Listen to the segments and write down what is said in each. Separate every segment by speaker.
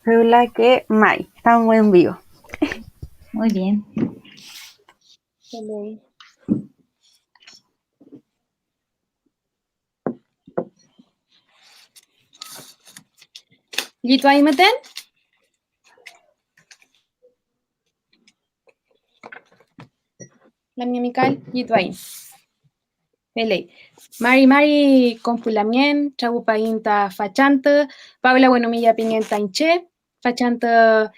Speaker 1: Rula que Mai. Estamos en vivo.
Speaker 2: Muy bien.
Speaker 3: Gitwai meten? La Mikael, Gitwai. Pelei. Mari compulamien, chagupainta fachanta, Paula Buenomilla Pimienta Inche, fachanta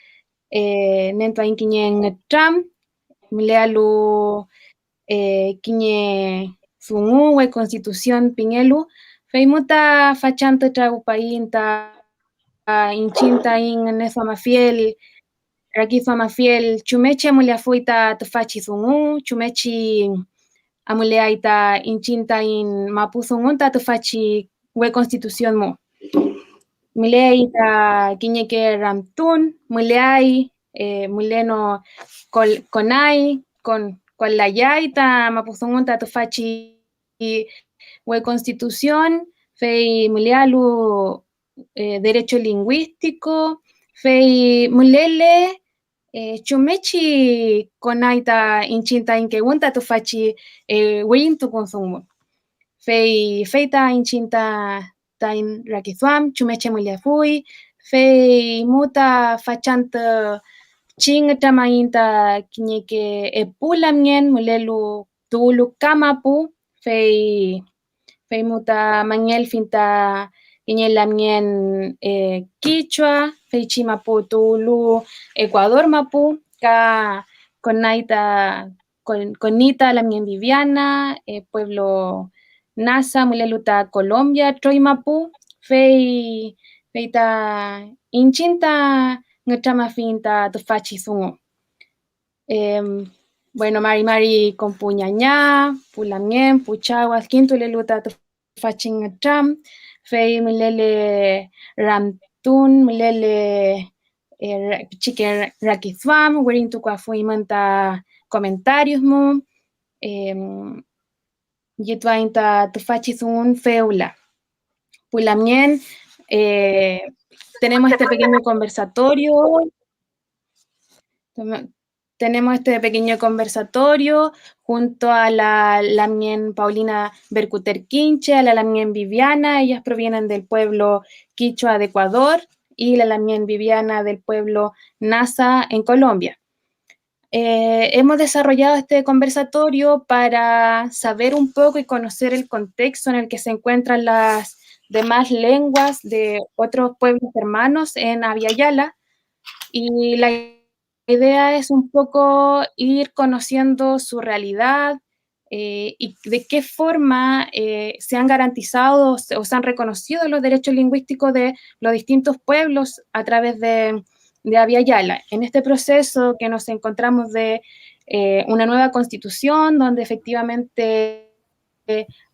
Speaker 3: nento inquiñen tram, milealu quiñe sungu, we constitución pingelu, feimuta fachanta chagupainta inchinta in nesama fiel, rakizama fiel, chumechi amulia fuita tafachi sungu, chumechi amulea ita inchinta in mapuzungun ta tufachi we constitución mo. Mulea ita quiñeque ramtun, muleai, muleno conai, con la yaita mapuzungun ta tufachi we constitución, fei mulealu derecho lingüístico, fei mulele chumechi konaita inchinta inkegunta tufachi weyin tu consumo. Feita inchinta tain rakizwam, chumeche muliafui, fei muta fachanta ching tamainta kiñeke epulamien mulelu tulu kamapu, fei muta mañel finta Iñelamien Quichua, Feichi Mapu Tulu, Ecuador Mapu, Ka Conaita, Conita Lamien Viviana, Pueblo Nasa, Muleluta Colombia, Troy Mapu, Feita Inchinta, Ngachama Finta Tufachi Sungo. Bueno, Mari con puñañá, pulamien, puchaguas, quinto leluta tufaching tram, fei milele ramtun, milele chique rakizwam, werin tu manta comentarios mo, yitwainta tufachizun feula. Pulamien, tenemos este pequeño conversatorio. Tenemos este pequeño conversatorio junto a la Lamien Paulina Bercuter Quinche, a la Lamien Viviana, ellas provienen del pueblo Quichua de Ecuador, y la Lamien Viviana del pueblo Nasa en Colombia. Hemos desarrollado este conversatorio para saber un poco y conocer el contexto en el que se encuentran las demás lenguas de otros pueblos hermanos en Abya Yala, y la idea es un poco ir conociendo su realidad y de qué forma se han garantizado o se han reconocido los derechos lingüísticos de los distintos pueblos a través de Abya Yala. En este proceso que nos encontramos de una nueva constitución donde efectivamente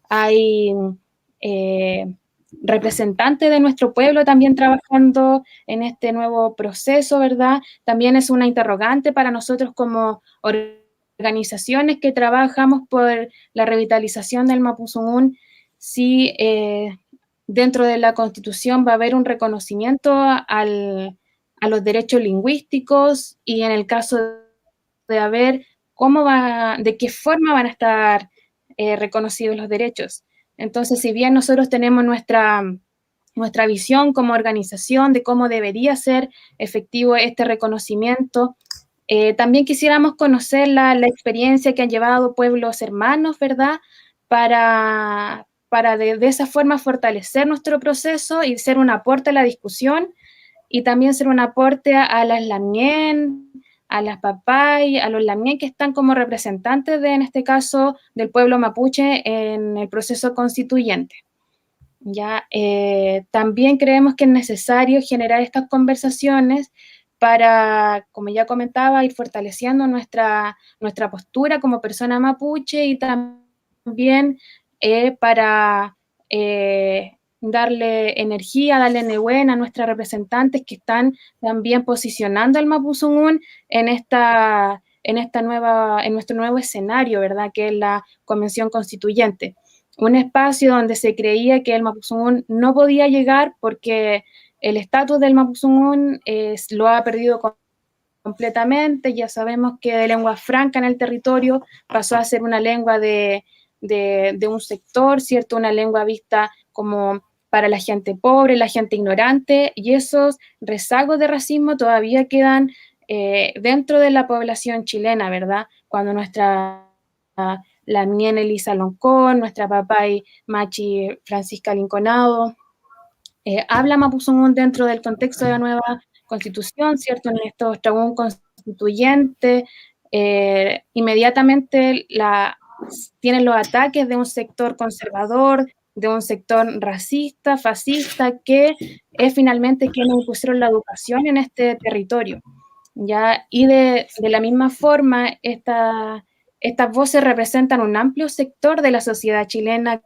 Speaker 3: hay representantes de nuestro pueblo también trabajando en este nuevo proceso, ¿verdad? También es una interrogante para nosotros como organizaciones que trabajamos por la revitalización del Mapuzungún, si dentro de la Constitución va a haber un reconocimiento a los derechos lingüísticos, y en el caso de haber, de qué forma van a estar reconocidos los derechos. Entonces, si bien nosotros tenemos nuestra visión como organización de cómo debería ser efectivo este reconocimiento, también quisiéramos conocer la experiencia que han llevado pueblos hermanos, ¿verdad? Para de esa forma fortalecer nuestro proceso y ser un aporte a la discusión, y también ser un aporte a las Lamien, a las Papay, a los Lamien que están como representantes en este caso, del pueblo mapuche en el proceso constituyente. Ya, también creemos que es necesario generar estas conversaciones para, como ya comentaba, ir fortaleciendo nuestra postura como persona mapuche, y también para darle energía, darle nehuén a nuestras representantes que están también posicionando al Mapuzungún en nuestro nuevo escenario, ¿verdad? Que es la Convención Constituyente. Un espacio donde se creía que el Mapuzungún no podía llegar porque el estatus del mapuzungún lo ha perdido completamente. Ya sabemos que de lengua franca en el territorio pasó a ser una lengua de un sector, ¿cierto? Una lengua vista como para la gente pobre, la gente ignorante, y esos rezagos de racismo todavía quedan dentro de la población chilena, ¿verdad? Cuando nuestra Lamien Elisa Loncón, nuestra papay Machi Francisca Linconado, habla mapuzungún dentro del contexto de la nueva constitución, ¿cierto? En estos trabún constituyente, inmediatamente tienen los ataques de un sector conservador, de un sector racista, fascista, que es finalmente quienes impusieron la educación en este territorio. ¿Ya? Y de la misma forma, estas voces representan un amplio sector de la sociedad chilena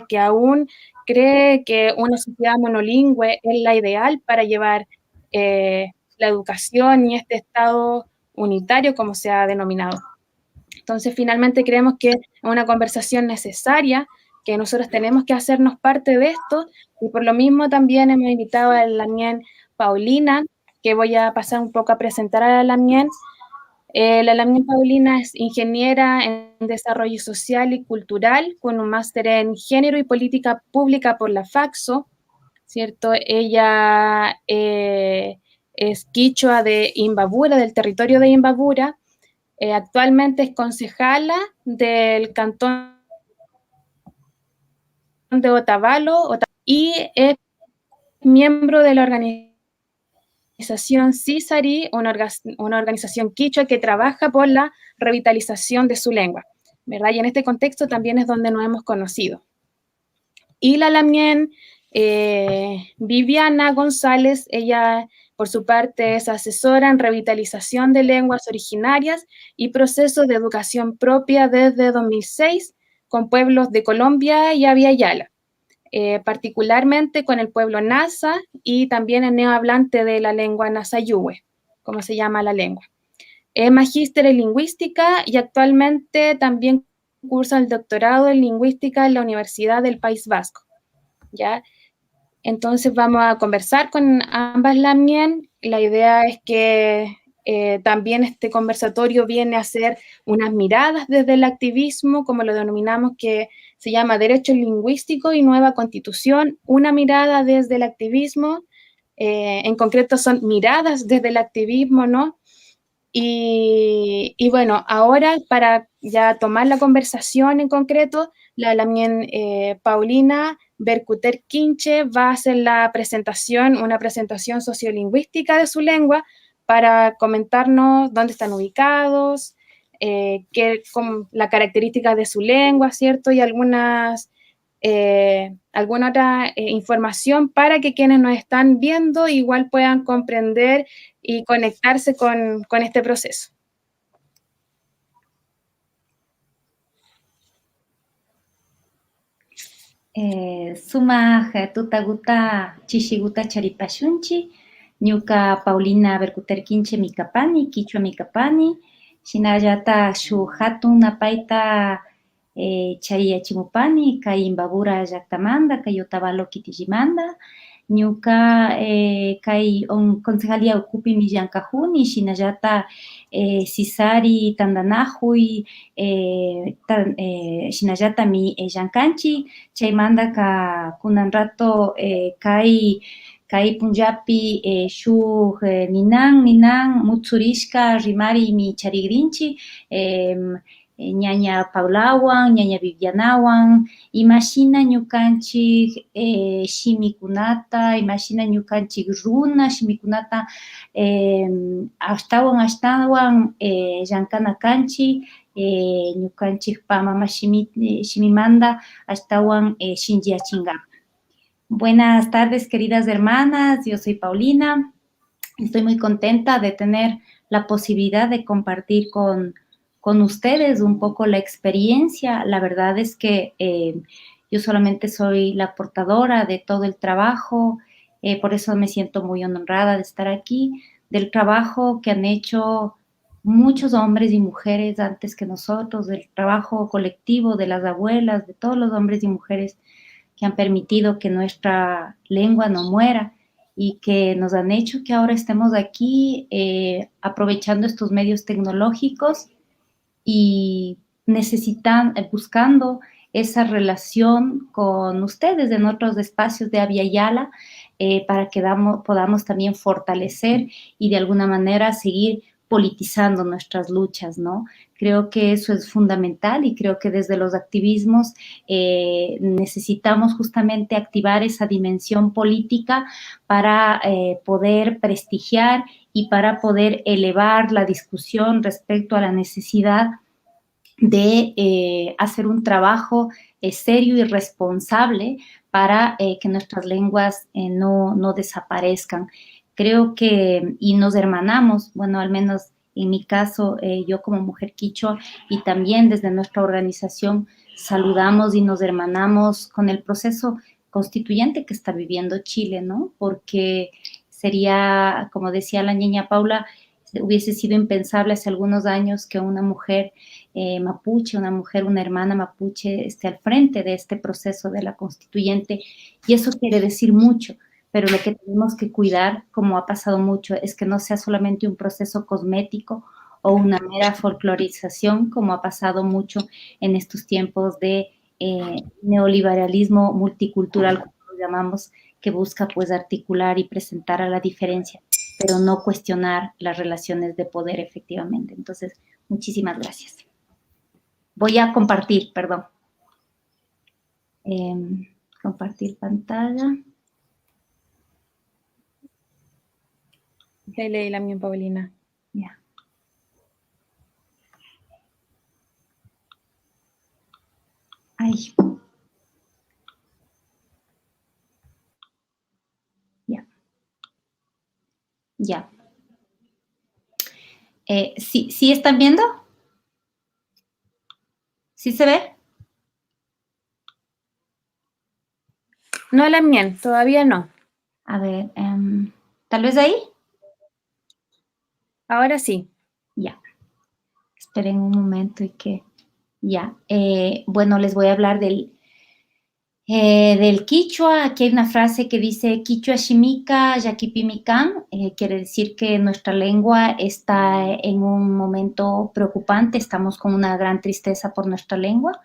Speaker 3: que aún cree que una sociedad monolingüe es la ideal para llevar la educación y este Estado unitario, como se ha denominado. Entonces, finalmente creemos que es una conversación necesaria, que nosotros tenemos que hacernos parte de esto, y por lo mismo también hemos invitado a la Lamien Paulina, que voy a pasar un poco a presentar a la Lamien. La Lamien Paulina es ingeniera en desarrollo social y cultural, con un máster en género y política pública por la FACSO, ¿cierto? Ella es quichua de Imbabura, del territorio de Imbabura. Actualmente es concejala del cantón de Otavalo y es miembro de la organización CISARI, una organización quichua que trabaja por la revitalización de su lengua, ¿verdad? Y en este contexto también es donde nos hemos conocido. Y la Lamien Viviana González, ella por su parte es asesora en revitalización de lenguas originarias y procesos de educación propia desde 2006 con pueblos de Colombia y Abya Yala, particularmente con el pueblo Nasa y también el neohablante de la lengua Nasayuhue, como se llama la lengua. Es magíster en lingüística y actualmente también cursa el doctorado en lingüística en la Universidad del País Vasco, ¿ya? Entonces vamos a conversar con ambas Lamien. La idea es que también este conversatorio viene a ser unas miradas desde el activismo, como lo denominamos, que se llama Derecho Lingüístico y Nueva Constitución, una mirada desde el activismo, en concreto son miradas desde el activismo, ¿no? Y bueno, ahora para ya tomar la conversación en concreto, la Lamien Paulina Bercuter Quinche va a hacer la presentación, una presentación sociolingüística de su lengua para comentarnos dónde están ubicados, la característica de su lengua, ¿cierto? Y alguna otra información para que quienes nos están viendo igual puedan comprender y conectarse con este proceso.
Speaker 2: Suma tutaguta chishiguta charipashunchi, ñuka Paulina Bercuter Quinche mikapani, quichua mikapani, shinallata shu hatun napaita chayachimupani, kay Imbabura llaqtamanta, kay Otavalo kitillimanta, ñuka kay concejalía ukupimi llankajuni, shinallata Cisari tandanajuy, shinallatami llankanchik, chaymanta kunan rato kay punllapi shuk ninan mutsurishka rimarimi charigrinchik, ñaña Paulawan, ñaña Vivianawan, imashina ñukanchik shimikunata, imashina ñukanchik runa shimikunata ashtawan llankana kanchik, ñukanchikpa mama shimimanta ashtawan shinchiyachinka. Buenas tardes, queridas hermanas, yo soy Paulina, estoy muy contenta de tener la posibilidad de compartir con ustedes un poco la experiencia. La verdad es que yo solamente soy la portadora de todo el trabajo, por eso me siento muy honrada de estar aquí, del trabajo que han hecho muchos hombres y mujeres antes que nosotros, del trabajo colectivo de las abuelas, de todos los hombres y mujeres que han permitido que nuestra lengua no muera. y que nos han hecho que ahora estemos aquí aprovechando estos medios tecnológicos y buscando esa relación con ustedes en otros espacios de Abya Yala para que podamos también fortalecer y de alguna manera seguir politizando nuestras luchas, ¿no? Creo que eso es fundamental y creo que desde los activismos necesitamos justamente activar esa dimensión política para poder prestigiar y para poder elevar la discusión respecto a la necesidad de hacer un trabajo serio y responsable para que nuestras lenguas no desaparezcan. Creo que, y nos hermanamos, bueno, al menos en mi caso, yo como mujer quichua y también desde nuestra organización saludamos y nos hermanamos con el proceso constituyente que está viviendo Chile, ¿no? Porque sería, como decía la niña Paula, hubiese sido impensable hace algunos años que una mujer mapuche, una hermana mapuche esté al frente de este proceso de la constituyente, y eso quiere decir mucho, pero lo que tenemos que cuidar, como ha pasado mucho, es que no sea solamente un proceso cosmético o una mera folclorización, como ha pasado mucho en estos tiempos de neoliberalismo multicultural, como lo llamamos, que busca pues articular y presentar a la diferencia, pero no cuestionar las relaciones de poder efectivamente. Entonces, muchísimas gracias. Voy a compartir, perdón. Compartir pantalla.
Speaker 3: Dale, la mía, Paulina.
Speaker 2: Ya. Ay. Ya. Ya. ¿Sí están viendo? ¿Sí se ve?
Speaker 3: No, la mía, todavía no.
Speaker 2: A ver, ¿tal vez ahí?
Speaker 3: Ahora sí.
Speaker 2: Ya. Esperen un momento y que... Ya. Bueno, les voy a hablar del quichua. Aquí hay una frase que dice quichua shimika yakipimikan, quiere decir que nuestra lengua está en un momento preocupante, estamos con una gran tristeza por nuestra lengua.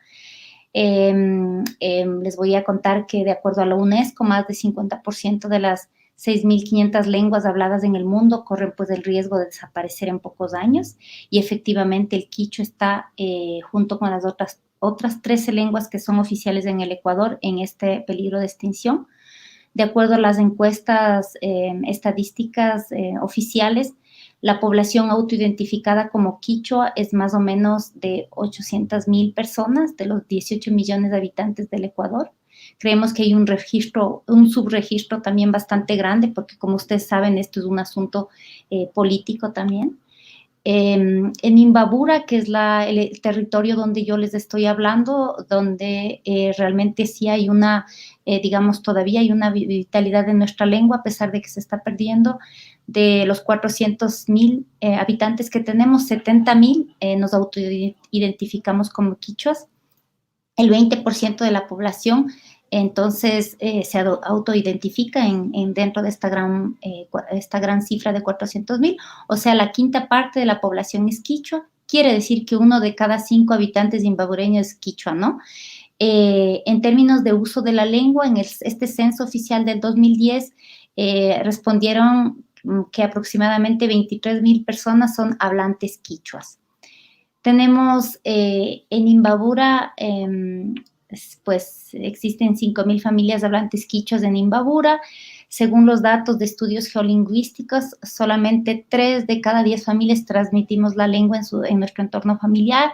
Speaker 2: Les voy a contar que de acuerdo a la UNESCO, más de 50% de las 6.500 lenguas habladas en el mundo corren pues el riesgo de desaparecer en pocos años, y efectivamente el quichua está junto con las otras 13 lenguas que son oficiales en el Ecuador en este peligro de extinción. De acuerdo a las encuestas estadísticas oficiales, la población autoidentificada como quichua es más o menos de 800,000 personas de los 18 millones de habitantes del Ecuador. Creemos que hay un subregistro también bastante grande, porque como ustedes saben, esto es un asunto político también. En Imbabura, que es el territorio donde yo les estoy hablando, donde realmente sí hay digamos, todavía hay una vitalidad de nuestra lengua, a pesar de que se está perdiendo. De los 400,000 habitantes que tenemos, 70,000 nos autoidentificamos como quichuas. El 20% de la población entonces se autoidentifica dentro de esta gran cifra de 400,000, o sea, la quinta parte de la población es quichua. Quiere decir que 1 de cada 5 habitantes imbabureños es quichua, ¿no? En términos de uso de la lengua, en este censo oficial del 2010 respondieron que aproximadamente 23,000 personas son hablantes quichuas. Tenemos en Imbabura, pues existen 5,000 familias hablantes quichuas en Imbabura. Según los datos de estudios geolingüísticos, solamente 3 de cada 10 familias transmitimos la lengua en nuestro entorno familiar.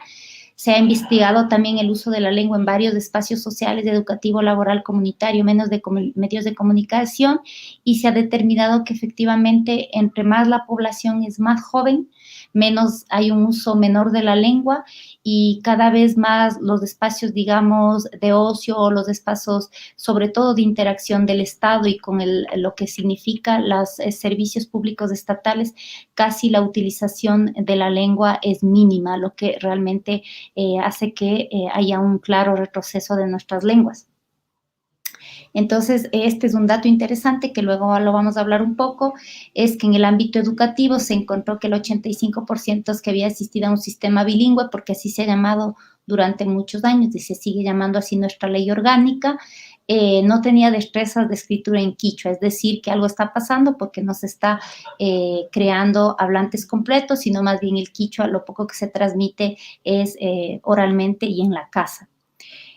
Speaker 2: Se ha investigado también el uso de la lengua en varios espacios sociales, educativo, laboral, comunitario, medios de comunicación, y se ha determinado que efectivamente entre más la población es más joven, menos hay un uso menor de la lengua, y cada vez más los espacios, digamos, de ocio, o los espacios sobre todo de interacción del Estado y con lo que significa los servicios públicos estatales, casi la utilización de la lengua es mínima, lo que realmente hace que haya un claro retroceso de nuestras lenguas. Entonces, este es un dato interesante que luego lo vamos a hablar un poco, es que en el ámbito educativo se encontró que el 85% es que había asistido a un sistema bilingüe, porque así se ha llamado durante muchos años y se sigue llamando así nuestra ley orgánica, no tenía destrezas de escritura en quichua, es decir, que algo está pasando porque no se está creando hablantes completos, sino más bien el quichua, lo poco que se transmite es oralmente y en la casa.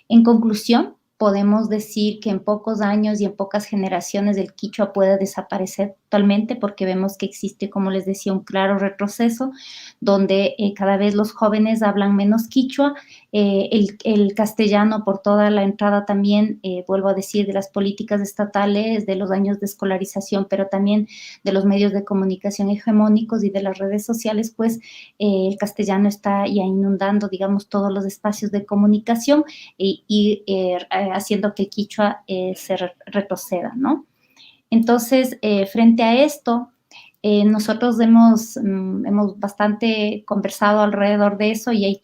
Speaker 2: En conclusión, podemos decir que en pocos años y en pocas generaciones el quichua puede desaparecer totalmente, porque vemos que existe, como les decía, un claro retroceso donde cada vez los jóvenes hablan menos quichua, el castellano por toda la entrada también, vuelvo a decir, de las políticas estatales, de los años de escolarización, pero también de los medios de comunicación hegemónicos y de las redes sociales, pues el castellano está ya inundando, digamos, todos los espacios de comunicación y haciendo que el quichua se retroceda, ¿no? Entonces, frente a esto, nosotros hemos bastante conversado alrededor de eso y hay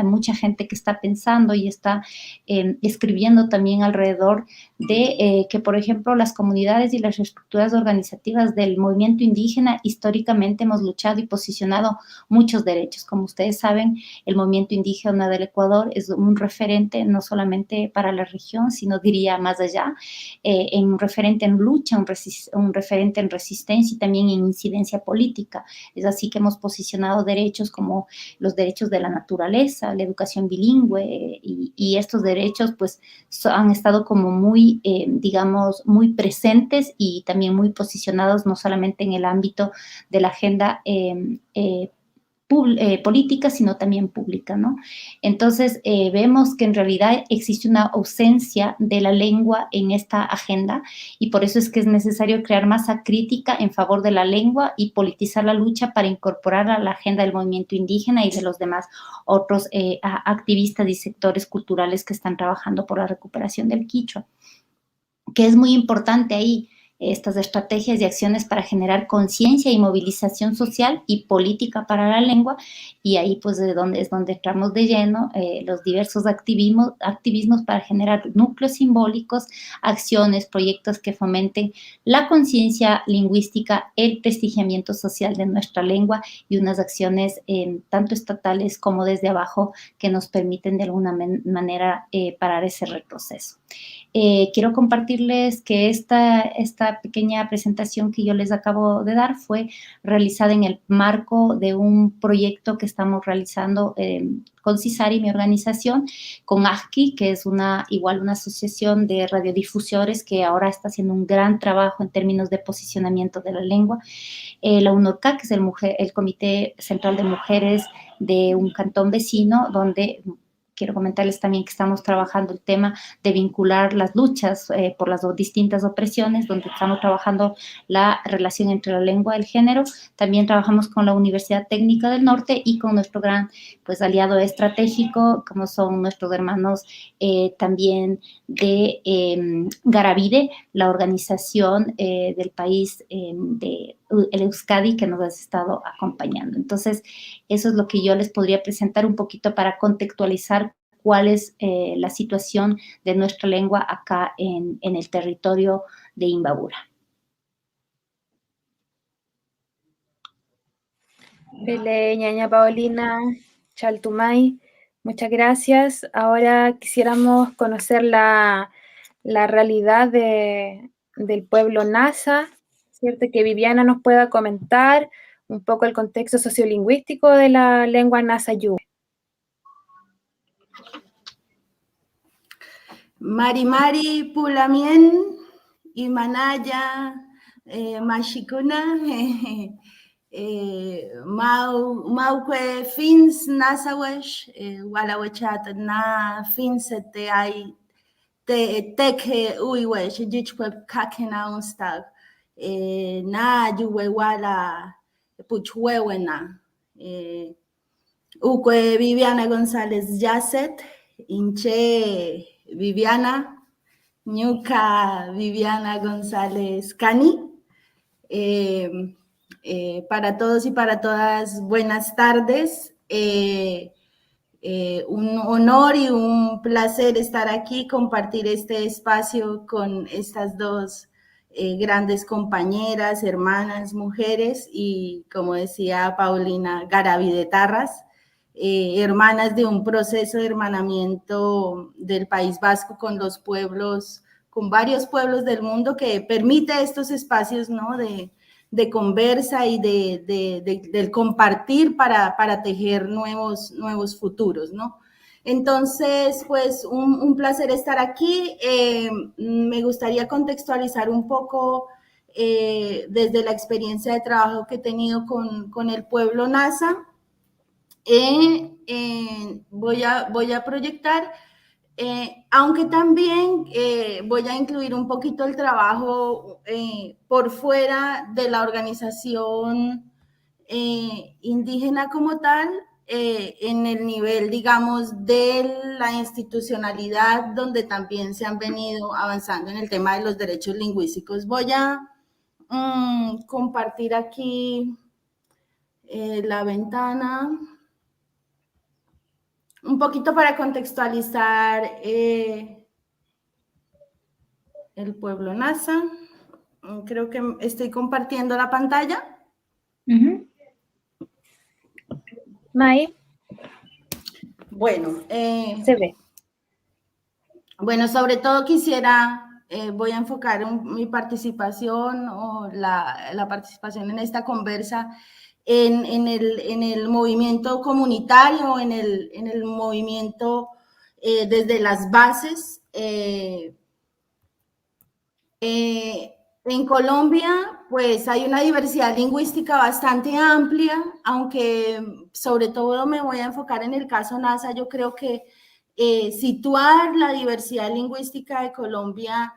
Speaker 2: mucha gente que está pensando y está escribiendo también alrededor de que, por ejemplo, las comunidades y las estructuras organizativas del movimiento indígena históricamente hemos luchado y posicionado muchos derechos. Como ustedes saben, el movimiento indígena del Ecuador es un referente no solamente para la región, sino diría más allá, un referente en lucha, un referente en resistencia y también en incidencia política. Es así que hemos posicionado derechos como los derechos de la naturaleza, la educación bilingüe, y estos derechos pues han estado como muy, digamos, muy presentes y también muy posicionados no solamente en el ámbito de la agenda política, sino también pública, ¿no? Entonces, vemos que en realidad existe una ausencia de la lengua en esta agenda y por eso es que es necesario crear masa crítica en favor de la lengua y politizar la lucha para incorporar a la agenda del movimiento indígena y de los demás otros activistas y sectores culturales que están trabajando por la recuperación del quichua, que es muy importante ahí, estas estrategias y acciones para generar conciencia y movilización social y política para la lengua, y ahí pues es donde entramos de lleno los diversos activismos para generar núcleos simbólicos, acciones, proyectos que fomenten la conciencia lingüística, el prestigiamiento social de nuestra lengua y unas acciones tanto estatales como desde abajo que nos permiten de alguna manera parar ese retroceso. Quiero compartirles que esta pequeña presentación que yo les acabo de dar fue realizada en el marco de un proyecto que estamos realizando con CISARI, mi organización, con ASCI, que es igual una asociación de radiodifusores que ahora está haciendo un gran trabajo en términos de posicionamiento de la lengua. La UNORCA, que es el Comité Central de Mujeres de un cantón vecino, donde quiero comentarles también que estamos trabajando el tema de vincular las luchas por las distintas opresiones, donde estamos trabajando la relación entre la lengua y el género. También trabajamos con la Universidad Técnica del Norte y con nuestro gran pues, aliado estratégico, como son nuestros hermanos también de Garavide, la organización del país de el Euskadi, que nos ha estado acompañando. Entonces, eso es lo que yo les podría presentar un poquito para contextualizar cuál es la situación de nuestra lengua acá en el territorio de Imbabura.
Speaker 3: Pele, ñaña Paulina, Chaltumay, muchas gracias. Ahora quisiéramos conocer la realidad del pueblo Nasa, ¿cierto? Que Viviana nos pueda comentar un poco el contexto sociolingüístico de la lengua Nasa Yuwe.
Speaker 4: Mari Pulamien y Manaya Mashikuna Mauque Fins Nasawesh Walawachat na Finsete ay Teke Uiwesh Jichwe Kakena Unstag na Yuwe Wala Puchwewena Uque Viviana González Yasset Inche Viviana, Ñuka Viviana González Cani. Para todos y para todas, buenas tardes. un honor y un placer estar aquí, compartir este espacio con estas dos grandes compañeras, hermanas, mujeres y, como decía Paulina, garabidetarras, hermanas de un proceso de hermanamiento del País Vasco con los pueblos, con varios pueblos del mundo que permite estos espacios, ¿no?, de conversa y del compartir para tejer nuevos futuros, ¿no? Entonces, pues, un placer estar aquí. Me gustaría contextualizar un poco desde la experiencia de trabajo que he tenido con el pueblo Nasa. Voy a proyectar, aunque también voy a incluir un poquito el trabajo por fuera de la organización indígena como tal, en el nivel, digamos, de la institucionalidad, donde también se han venido avanzando en el tema de los derechos lingüísticos. Voy a compartir aquí la ventana. Un poquito para contextualizar el pueblo Nasa. Creo que estoy compartiendo la pantalla.
Speaker 3: May,
Speaker 4: Bueno,
Speaker 3: se ve.
Speaker 4: Bueno, sobre todo quisiera, voy a enfocar mi participación o la participación en esta conversa en el movimiento comunitario, en el movimiento desde las bases. En Colombia, pues hay una diversidad lingüística bastante amplia, aunque sobre todo me voy a enfocar en el caso Nasa. Yo creo que situar la diversidad lingüística de Colombia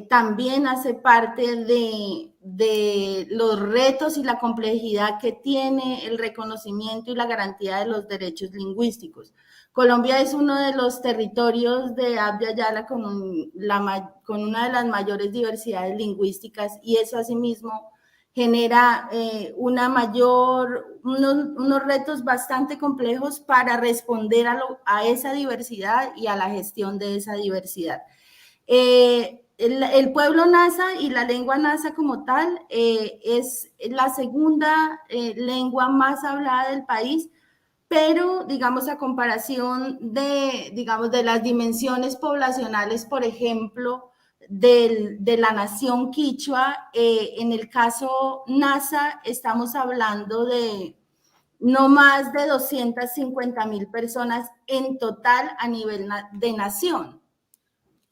Speaker 4: también hace parte de los retos y la complejidad que tiene el reconocimiento y la garantía de los derechos lingüísticos. Colombia es uno de los territorios de Abya Yala con una de las mayores diversidades lingüísticas, y eso asimismo genera unos retos bastante complejos para responder a esa diversidad y a la gestión de esa diversidad. El pueblo Nasa y la lengua Nasa como tal es la segunda lengua más hablada del país, pero, digamos, a comparación de las dimensiones poblacionales, por ejemplo, de la nación quichua, en el caso Nasa estamos hablando de no más de 250,000 personas en total a nivel de nación,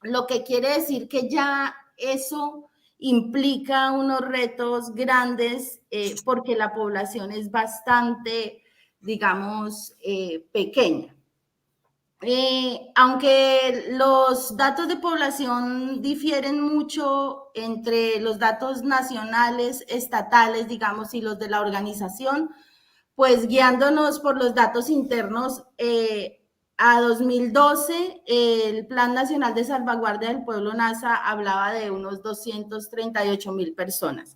Speaker 4: lo que quiere decir que ya eso implica unos retos grandes porque la población es bastante, digamos, pequeña. Aunque los datos de población difieren mucho entre los datos nacionales, estatales, digamos, y los de la organización, pues guiándonos por los datos internos, a 2012, el Plan Nacional de Salvaguardia del Pueblo Nasa hablaba de unos 238,000 personas.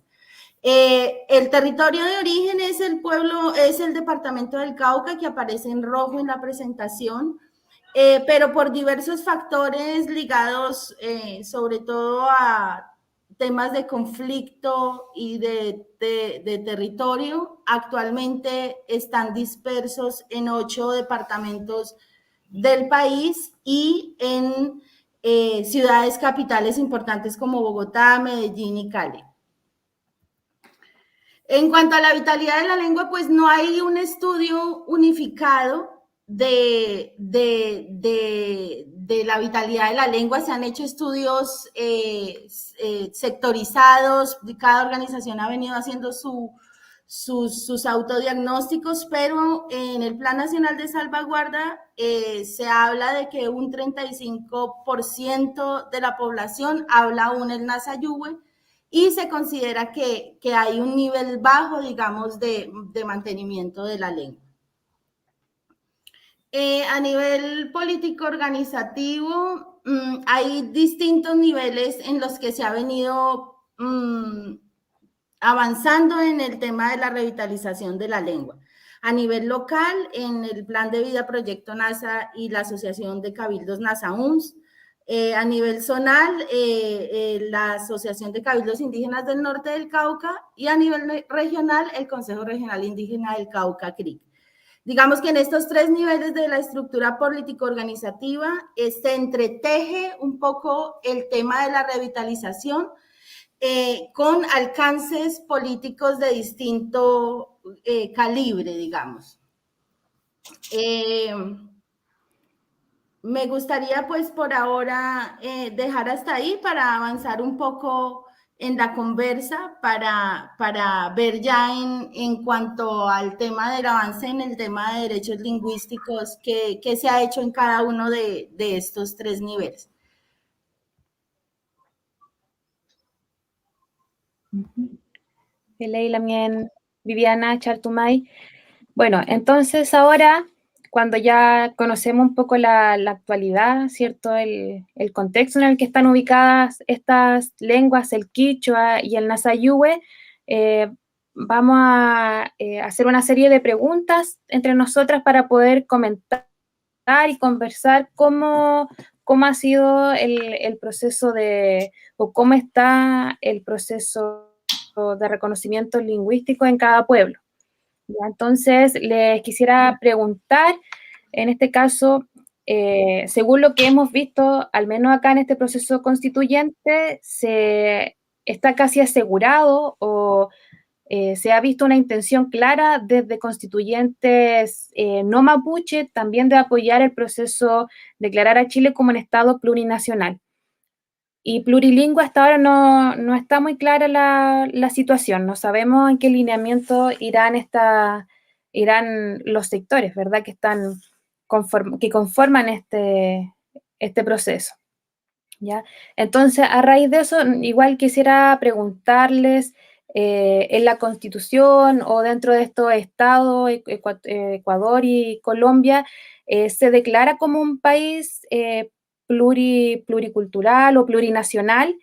Speaker 4: El territorio de origen es el departamento del Cauca, que aparece en rojo en la presentación, pero por diversos factores ligados sobre todo a temas de conflicto y de territorio, actualmente están dispersos en 8 departamentos del país y en ciudades capitales importantes como Bogotá, Medellín y Cali. En cuanto a la vitalidad de la lengua, pues no hay un estudio unificado de la vitalidad de la lengua. Se han hecho estudios sectorizados, cada organización ha venido haciendo sus autodiagnósticos, pero en el Plan Nacional de Salvaguarda se habla de que un 35% de la población habla aún el Nasa-Yuwe, y se considera que hay un nivel bajo, digamos, de mantenimiento de la lengua. A nivel político organizativo, hay distintos niveles en los que se ha venido avanzando en el tema de la revitalización de la lengua. A nivel local, en el Plan de Vida Proyecto NASA y la Asociación de Cabildos NASA-UNS. A nivel zonal, la Asociación de Cabildos Indígenas del Norte del Cauca, y a nivel regional, el Consejo Regional Indígena del Cauca, CRIC. Digamos que en estos tres niveles de la estructura político-organizativa se entreteje un poco el tema de la revitalización con alcances políticos de distinto calibre, digamos. Me gustaría, pues, por ahora dejar hasta ahí para avanzar un poco en la conversa, para ver ya en cuanto al tema del avance en el tema de derechos lingüísticos, qué se ha hecho en cada uno de estos tres niveles.
Speaker 3: Leila, Mien, Viviana, Chartumay. Bueno, entonces ahora, cuando ya conocemos un poco la actualidad, ¿cierto? El contexto en el que están ubicadas estas lenguas, el quichua y el nasayúe, vamos a hacer una serie de preguntas entre nosotras para poder comentar y conversar cómo ha sido el proceso o cómo está el proceso de reconocimiento lingüístico en cada pueblo. Ya, entonces, les quisiera preguntar, en este caso, según lo que hemos visto, al menos acá en este proceso constituyente, se está casi asegurado o se ha visto una intención clara desde constituyentes no mapuche también de apoyar el proceso, declarar a Chile como un Estado plurinacional. Y plurilingüe hasta ahora no está muy clara la situación, no sabemos en qué lineamiento irán los sectores, ¿verdad? Que conforman este proceso, ¿ya? Entonces, a raíz de eso, igual quisiera preguntarles, en la Constitución o dentro de estos estados, Ecuador y Colombia, ¿se declara como un país pluricultural o plurinacional?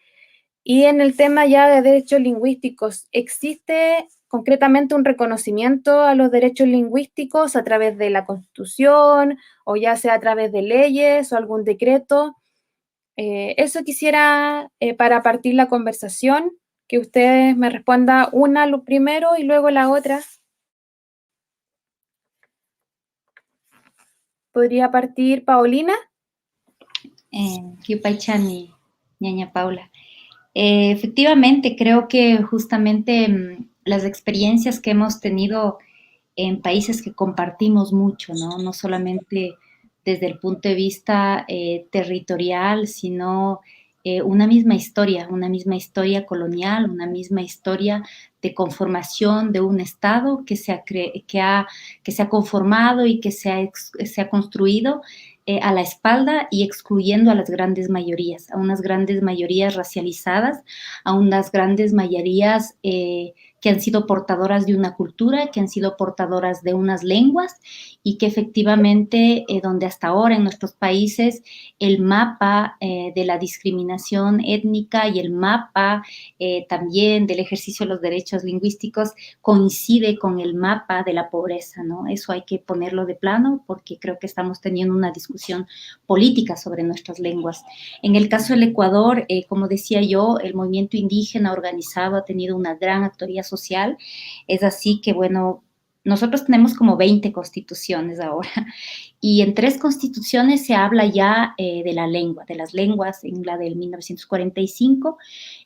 Speaker 3: Y en el tema ya de derechos lingüísticos, ¿existe concretamente un reconocimiento a los derechos lingüísticos a través de la Constitución o ya sea a través de leyes o algún decreto? Eso quisiera para partir la conversación, que ustedes me respondan una lo primero y luego la otra. ¿Podría partir Paulina?
Speaker 2: Yupaychani, ñaña Paula. Efectivamente, creo que justamente las experiencias que hemos tenido en países que compartimos mucho, ¿no? No solamente desde el punto de vista territorial, sino una misma historia colonial, una misma historia de conformación de un Estado que se ha conformado y que se ha construido a la espalda y excluyendo a las grandes mayorías, a unas grandes mayorías racializadas, a unas grandes mayorías que han sido portadoras de una cultura, que han sido portadoras de unas lenguas y que efectivamente, donde hasta ahora en nuestros países el mapa de la discriminación étnica y el mapa también del ejercicio de los derechos lingüísticos coincide con el mapa de la pobreza, ¿no? Eso hay que ponerlo de plano porque creo que estamos teniendo una discusión política sobre nuestras lenguas. En el caso del Ecuador, como decía yo, el movimiento indígena organizado ha tenido una gran actoría social. Es así que, bueno, nosotros tenemos como 20 constituciones ahora y en 3 constituciones se habla ya de la lengua, de las lenguas, en la del 1945,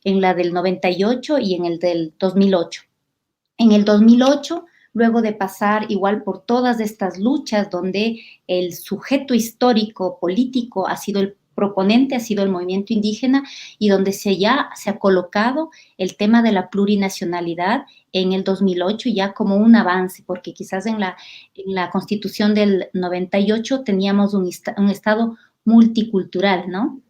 Speaker 2: en la del 98 y en el del 2008. En el 2008, luego de pasar igual por todas estas luchas donde el sujeto histórico político ha sido el proponente, ha sido el movimiento indígena y donde ya se ha colocado el tema de la plurinacionalidad en el 2008 ya como un avance, porque quizás en la Constitución del 98 teníamos un Estado multicultural, ¿no?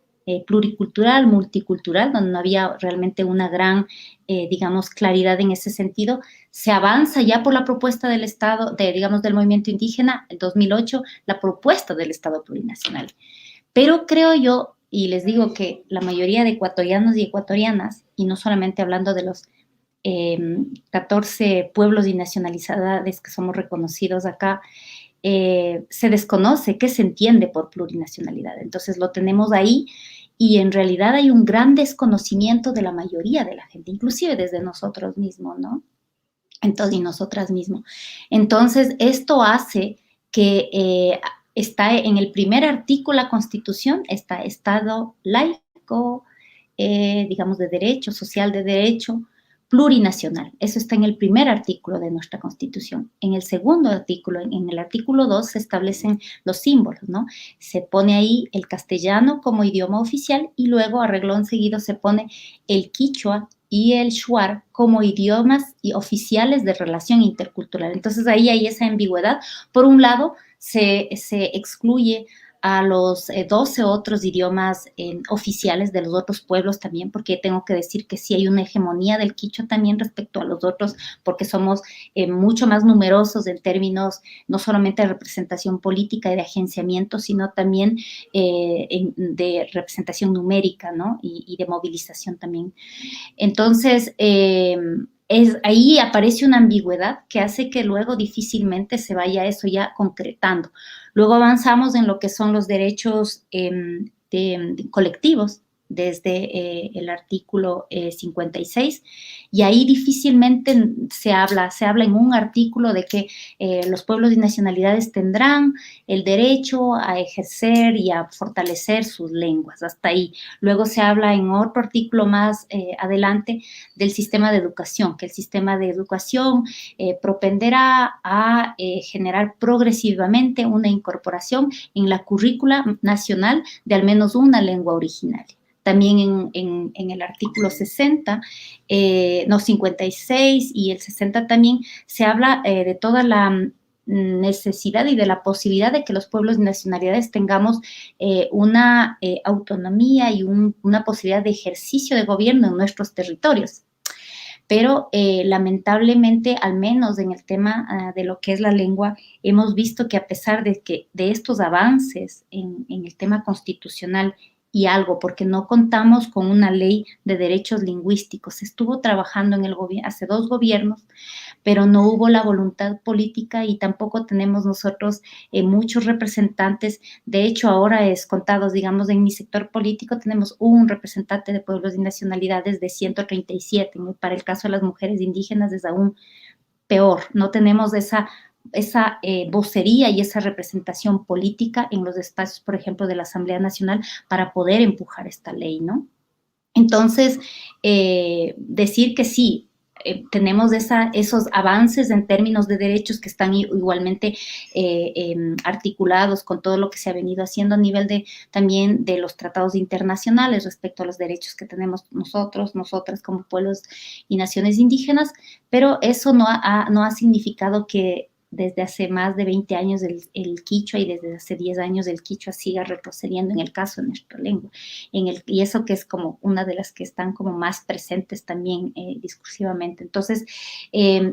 Speaker 2: Pluricultural, multicultural, donde no había realmente una gran, digamos, claridad en ese sentido. Se avanza ya por la propuesta del Estado, del movimiento indígena, en 2008, la propuesta del Estado plurinacional. Pero creo yo, y les digo que la mayoría de ecuatorianos y ecuatorianas, y no solamente hablando de los 14 pueblos y nacionalidades que somos reconocidos acá, se desconoce qué se entiende por plurinacionalidad. Entonces lo tenemos ahí y en realidad hay un gran desconocimiento de la mayoría de la gente, inclusive desde nosotros mismos, ¿no? Entonces, y nosotras mismos. Entonces, esto hace que está en el primer artículo de la Constitución, está Estado laico, digamos, de derecho, social de derecho, plurinacional. Eso está en el primer artículo de nuestra Constitución. En el segundo artículo, en el artículo 2, se establecen los símbolos, ¿no? Se pone ahí el castellano como idioma oficial y luego, a renglón seguido, se pone el quichua y el shuar como idiomas y oficiales de relación intercultural. Entonces, ahí hay esa ambigüedad. Por un lado, se excluye a los 12 otros idiomas oficiales de los otros pueblos también, porque tengo que decir que sí hay una hegemonía del quichua también respecto a los otros, porque somos mucho más numerosos en términos no solamente de representación política y de agenciamiento, sino también de representación numérica, ¿no? Y de movilización también. Entonces, ahí aparece una ambigüedad que hace que luego difícilmente se vaya eso ya concretando. Luego avanzamos en lo que son los derechos de colectivos desde el artículo 56 y ahí difícilmente se habla en un artículo de que los pueblos y nacionalidades tendrán el derecho a ejercer y a fortalecer sus lenguas, hasta ahí. Luego se habla en otro artículo más adelante del sistema de educación, que el sistema de educación propenderá a generar progresivamente una incorporación en la currícula nacional de al menos una lengua originaria. También en el artículo 60, 56 y el 60 también se habla de toda la necesidad y de la posibilidad de que los pueblos y nacionalidades tengamos una autonomía y una posibilidad de ejercicio de gobierno en nuestros territorios. Pero lamentablemente, al menos en el tema de lo que es la lengua, hemos visto que a pesar de estos avances en el tema constitucional y algo, porque no contamos con una ley de derechos lingüísticos. Se estuvo trabajando hace 2 gobiernos, pero no hubo la voluntad política y tampoco tenemos nosotros muchos representantes. De hecho, ahora es contados, digamos, en mi sector político tenemos un representante de pueblos y nacionalidades de 137. Para el caso de las mujeres indígenas es aún peor. No tenemos esa vocería y esa representación política en los espacios, por ejemplo, de la Asamblea Nacional para poder empujar esta ley, ¿no? Entonces, decir que sí, tenemos esos avances en términos de derechos que están igualmente articulados con todo lo que se ha venido haciendo a nivel también de los tratados internacionales respecto a los derechos que tenemos nosotras como pueblos y naciones indígenas, pero eso no ha significado que desde hace más de 20 años el quichua y desde hace 10 años el quichua siga retrocediendo en el caso de nuestra lengua. Y eso que es como una de las que están como más presentes también discursivamente. Entonces,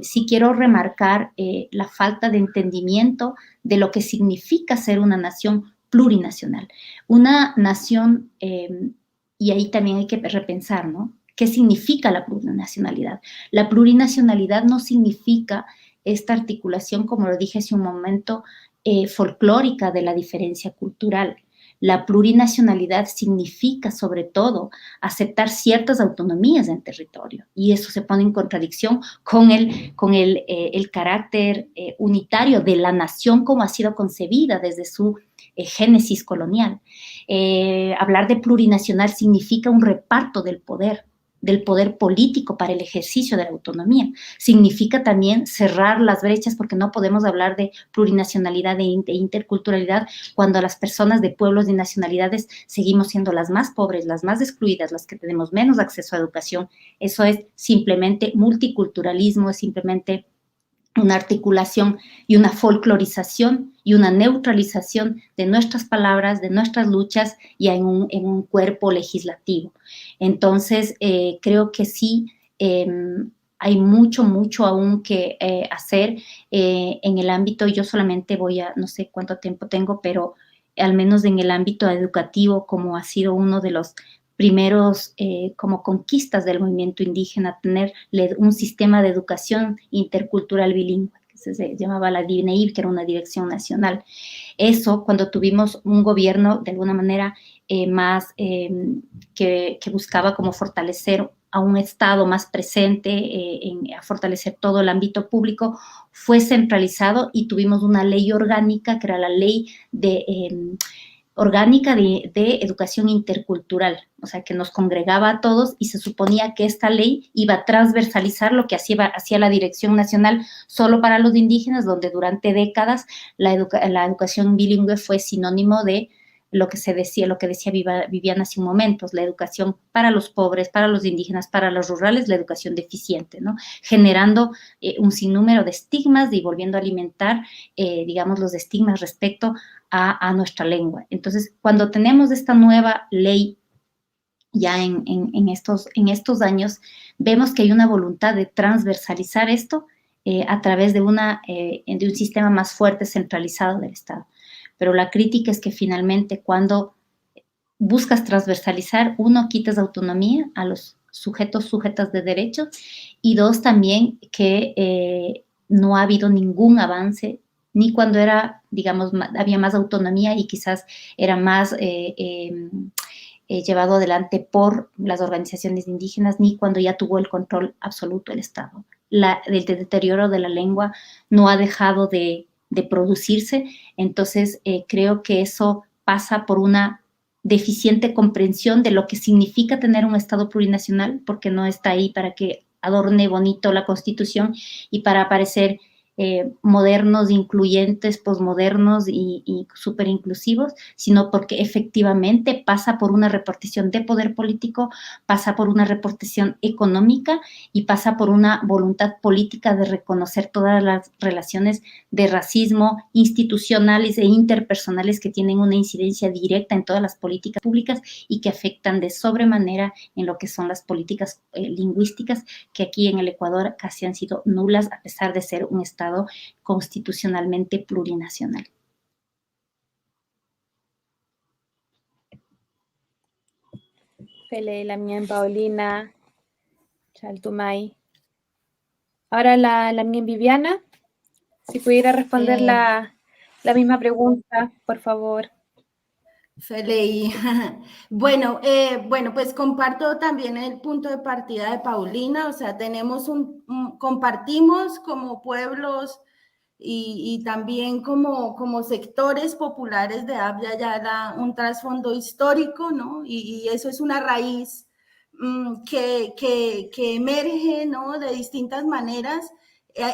Speaker 2: sí quiero remarcar la falta de entendimiento de lo que significa ser una nación plurinacional. Una nación, y ahí también hay que repensar, ¿no? ¿Qué significa la plurinacionalidad? La plurinacionalidad no significa esta articulación, como lo dije hace un momento, folclórica de la diferencia cultural. La plurinacionalidad significa, sobre todo, aceptar ciertas autonomías en territorio, y eso se pone en contradicción con el carácter unitario de la nación como ha sido concebida desde su génesis colonial. Hablar de plurinacional significa un reparto del poder político para el ejercicio de la autonomía. Significa también cerrar las brechas, porque no podemos hablar de plurinacionalidad e interculturalidad cuando las personas de pueblos y nacionalidades seguimos siendo las más pobres, las más excluidas, las que tenemos menos acceso a educación. Eso es simplemente multiculturalismo, es simplemente una articulación y una folclorización y una neutralización de nuestras palabras, de nuestras luchas y en un cuerpo legislativo. Entonces, creo que sí, hay mucho aún que hacer en el ámbito. Yo solamente no sé cuánto tiempo tengo, pero al menos en el ámbito educativo, como ha sido uno de los primeros como conquistas del movimiento indígena, tener un sistema de educación intercultural bilingüe, que se llamaba la DINEIB, que era una dirección nacional. Eso, cuando tuvimos un gobierno de alguna manera más que buscaba como fortalecer a un Estado más presente, a fortalecer todo el ámbito público, fue centralizado y tuvimos una ley orgánica, que era la ley orgánica de educación intercultural, o sea, que nos congregaba a todos y se suponía que esta ley iba a transversalizar lo que hacía la Dirección Nacional solo para los indígenas, donde durante décadas la educación bilingüe fue sinónimo de lo que decía Viviana hace un momento, la educación para los pobres, para los indígenas, para los rurales, la educación deficiente, ¿no? Generando un sinnúmero de estigmas y volviendo a alimentar, digamos, los estigmas respecto a nuestra lengua. Entonces, cuando tenemos esta nueva ley ya en estos años, vemos que hay una voluntad de transversalizar esto a través de un sistema más fuerte, centralizado del Estado. Pero la crítica es que finalmente cuando buscas transversalizar, uno, quitas autonomía a los sujetas de derechos, y dos, también que no ha habido ningún avance, ni cuando había más autonomía y quizás era más llevado adelante por las organizaciones indígenas, ni cuando ya tuvo el control absoluto el Estado. El deterioro de la lengua no ha dejado de producirse, entonces creo que eso pasa por una deficiente comprensión de lo que significa tener un Estado plurinacional, porque no está ahí para que adorne bonito la Constitución y para parecer modernos, incluyentes, posmodernos y súper inclusivos, sino porque efectivamente pasa por una repartición de poder político, pasa por una repartición económica y pasa por una voluntad política de reconocer todas las relaciones de racismo institucionales e interpersonales que tienen una incidencia directa en todas las políticas públicas y que afectan de sobremanera en lo que son las políticas lingüísticas, que aquí en el Ecuador casi han sido nulas a pesar de ser un Estado constitucionalmente plurinacional.
Speaker 3: Fele, Lamien, Paulina, Chaltumay. Ahora la Lamien Viviana, si pudiera responder la misma pregunta, por favor.
Speaker 4: Feley. Bueno, pues comparto también el punto de partida de Paulina, o sea, compartimos como pueblos y también como sectores populares de Abya Yala un trasfondo histórico, ¿no? Y eso es una raíz que emerge, ¿no? De distintas maneras,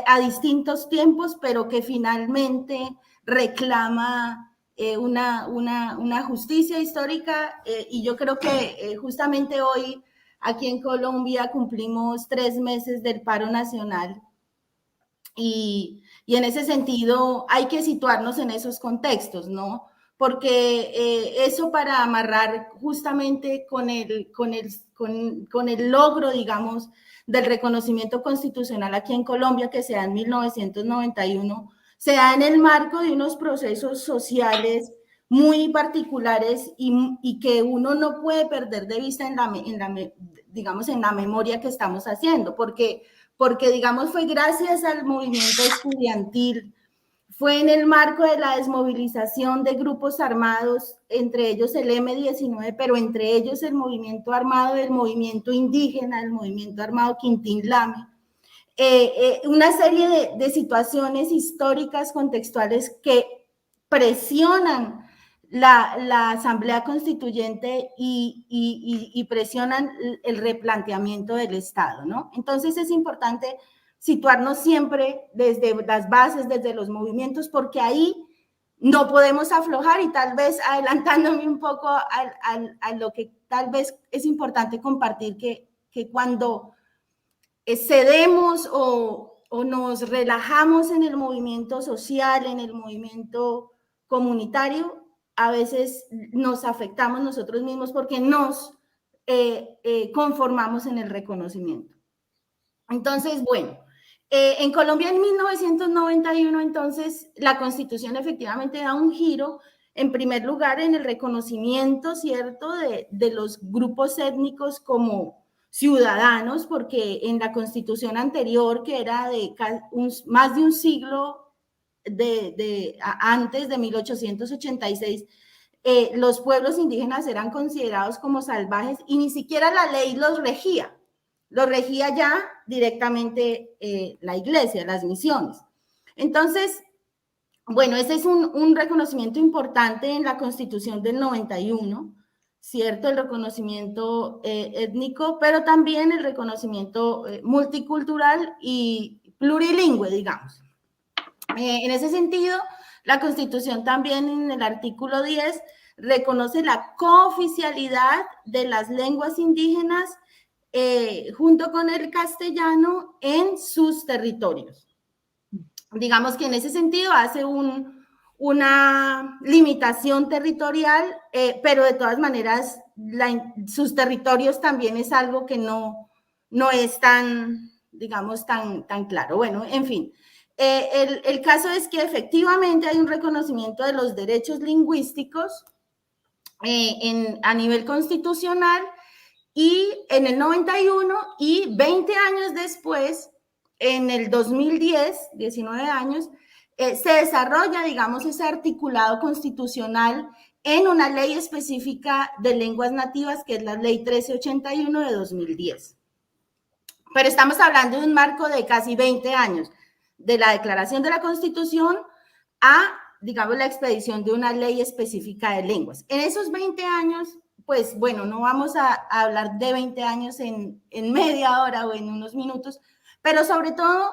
Speaker 4: a distintos tiempos, pero que finalmente reclama una justicia histórica, y yo creo que justamente hoy aquí en Colombia cumplimos 3 meses del paro nacional y en ese sentido hay que situarnos en esos contextos, ¿no? Porque eso para amarrar justamente con el logro, digamos, del reconocimiento constitucional aquí en Colombia, que se da en 1991, se da en el marco de unos procesos sociales muy particulares y que uno no puede perder de vista en la memoria que estamos haciendo, porque digamos fue gracias al movimiento estudiantil, fue en el marco de la desmovilización de grupos armados, entre ellos el M-19, pero entre ellos el movimiento armado del movimiento indígena, el movimiento armado Quintín Lame, una serie de situaciones históricas contextuales que presionan la Asamblea Constituyente y presionan el replanteamiento del Estado, ¿no? Entonces es importante situarnos siempre desde las bases, desde los movimientos, porque ahí no podemos aflojar, y tal vez adelantándome un poco a lo que tal vez es importante compartir, que cuando cedemos o nos relajamos en el movimiento social, en el movimiento comunitario, a veces nos afectamos nosotros mismos porque nos conformamos en el reconocimiento. Entonces, bueno, en Colombia en 1991, entonces, la Constitución efectivamente da un giro en primer lugar, en el reconocimiento, ¿cierto?, de los grupos étnicos como ciudadanos, porque en la constitución anterior, que era de más de un siglo antes de 1886, los pueblos indígenas eran considerados como salvajes y ni siquiera la ley los regía ya directamente la iglesia, las misiones. Entonces, bueno, ese es un reconocimiento importante en la Constitución del 91, ¿cierto? El reconocimiento étnico, pero también el reconocimiento multicultural y plurilingüe, digamos. En ese sentido, la Constitución también en el artículo 10 reconoce la cooficialidad de las lenguas indígenas junto con el castellano en sus territorios. Digamos que en ese sentido hace una limitación territorial, pero de todas maneras sus territorios también es algo que no es tan, digamos, tan claro. Bueno, en fin, el caso es que efectivamente hay un reconocimiento de los derechos lingüísticos a nivel constitucional, y en el 91 y 20 años después, en el 2010, 19 años, se desarrolla, digamos, ese articulado constitucional en una ley específica de lenguas nativas, que es la Ley 1381 de 2010. Pero estamos hablando de un marco de casi 20 años, de la declaración de la Constitución a, digamos, la expedición de una ley específica de lenguas. En esos 20 años, pues bueno, no vamos a hablar de 20 años en media hora o en unos minutos, pero sobre todo,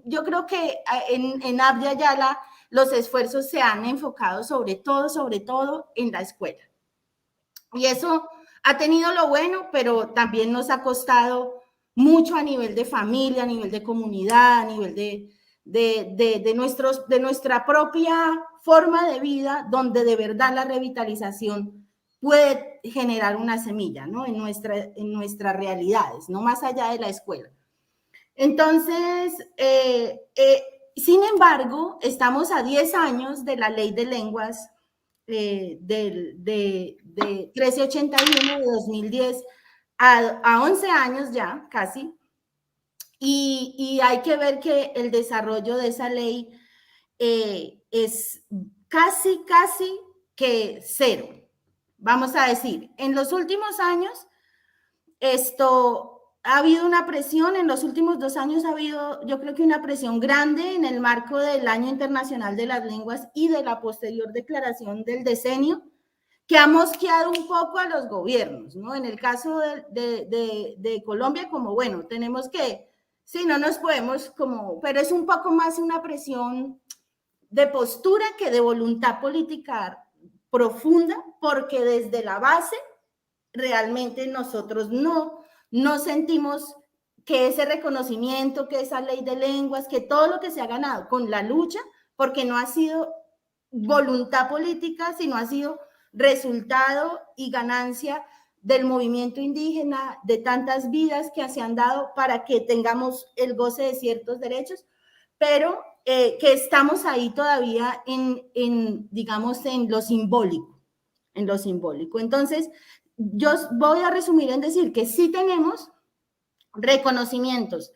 Speaker 4: yo creo que en Abya Yala los esfuerzos se han enfocado sobre todo en la escuela. Y eso ha tenido lo bueno, pero también nos ha costado mucho a nivel de familia, a nivel de comunidad, a nivel de nuestra propia forma de vida, donde de verdad la revitalización puede generar una semilla, ¿no? en nuestras realidades, no más allá de la escuela. Entonces, sin embargo, estamos a 10 años de la Ley de Lenguas de 1381 de 2010, a 11 años ya, casi, y hay que ver que el desarrollo de esa ley es casi que cero. Vamos a decir, en los últimos años, ha habido una presión, en los últimos 2 años ha habido, yo creo que una presión grande en el marco del Año Internacional de las Lenguas y de la posterior declaración del decenio, que ha mosqueado un poco a los gobiernos, ¿no? En el caso de Colombia, como bueno, tenemos que, sí, no nos podemos pero es un poco más una presión de postura que de voluntad política profunda, porque desde la base realmente nosotros no sentimos que ese reconocimiento, que esa ley de lenguas, que todo lo que se ha ganado con la lucha, porque no ha sido voluntad política, sino ha sido resultado y ganancia del movimiento indígena, de tantas vidas que se han dado para que tengamos el goce de ciertos derechos, pero que estamos ahí todavía digamos, en lo simbólico, Entonces, yo voy a resumir en decir que sí tenemos reconocimientos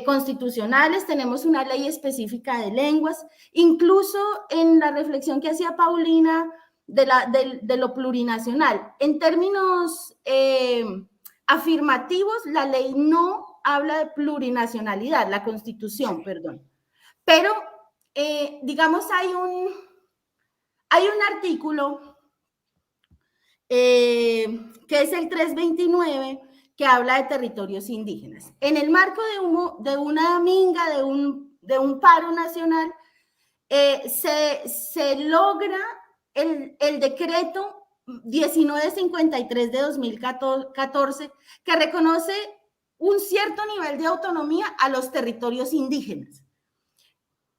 Speaker 4: constitucionales, tenemos una ley específica de lenguas, incluso en la reflexión que hacía Paulina de lo plurinacional. En términos afirmativos, la ley no habla de plurinacionalidad, la Constitución, perdón. Pero, digamos, hay un artículo que es el 329, que habla de territorios indígenas. En el marco de una minga, de un paro nacional, se logra el decreto 1953 de 2014, que reconoce un cierto nivel de autonomía a los territorios indígenas.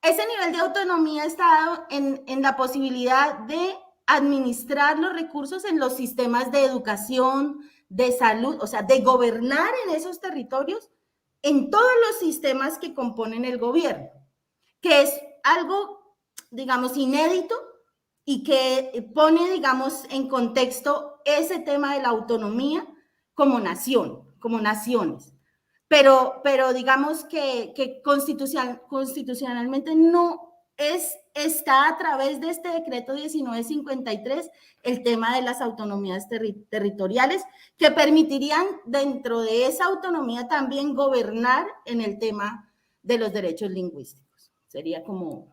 Speaker 4: Ese nivel de autonomía está dado en la posibilidad de administrar los recursos en los sistemas de educación, de salud, o sea, de gobernar en esos territorios, en todos los sistemas que componen el gobierno, que es algo, digamos, inédito y que pone, digamos, en contexto ese tema de la autonomía como nación, como naciones. Pero digamos que constitucionalmente no está a través de este decreto 1953 el tema de las autonomías territoriales que permitirían dentro de esa autonomía también gobernar en el tema de los derechos lingüísticos. Sería como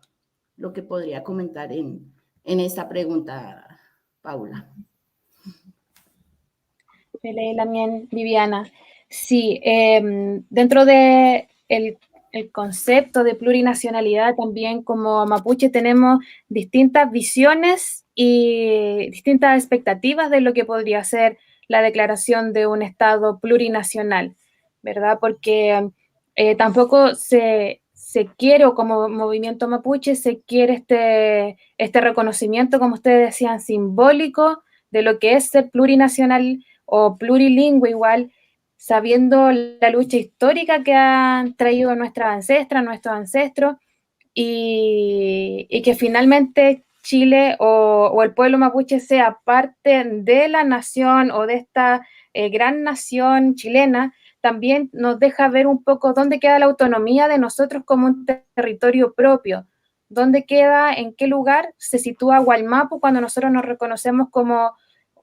Speaker 4: lo que podría comentar en esta pregunta, Paula.
Speaker 3: También, Viviana. Sí, dentro de el concepto de plurinacionalidad también como mapuche tenemos distintas visiones y distintas expectativas de lo que podría ser la declaración de un Estado plurinacional, ¿verdad? Porque tampoco se quiere, o como movimiento mapuche, se quiere este reconocimiento, como ustedes decían, simbólico de lo que es ser plurinacional o plurilingüe igual, sabiendo la lucha histórica que han traído nuestros ancestros, y que finalmente Chile o el pueblo mapuche sea parte de la nación o de esta gran nación chilena, también nos deja ver un poco dónde queda la autonomía de nosotros como un territorio propio, dónde queda, en qué lugar se sitúa Gualmapu cuando nosotros nos reconocemos como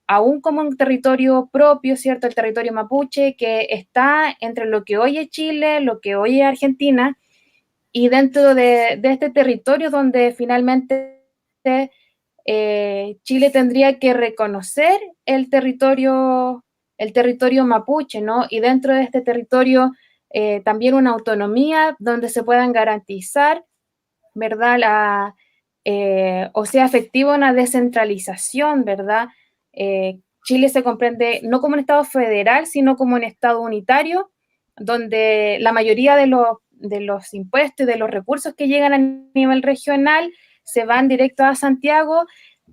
Speaker 3: aún como un territorio propio, ¿cierto? El territorio mapuche, que está entre lo que hoy es Chile, lo que hoy es Argentina, y dentro de este territorio donde finalmente Chile tendría que reconocer el territorio mapuche, ¿no? Y dentro de este territorio también una autonomía donde se puedan garantizar, ¿verdad? O sea, efectiva una descentralización, ¿verdad? Chile se comprende no como un Estado federal, sino como un Estado unitario, donde la mayoría de los impuestos y de los recursos que llegan a nivel regional se van directo a Santiago.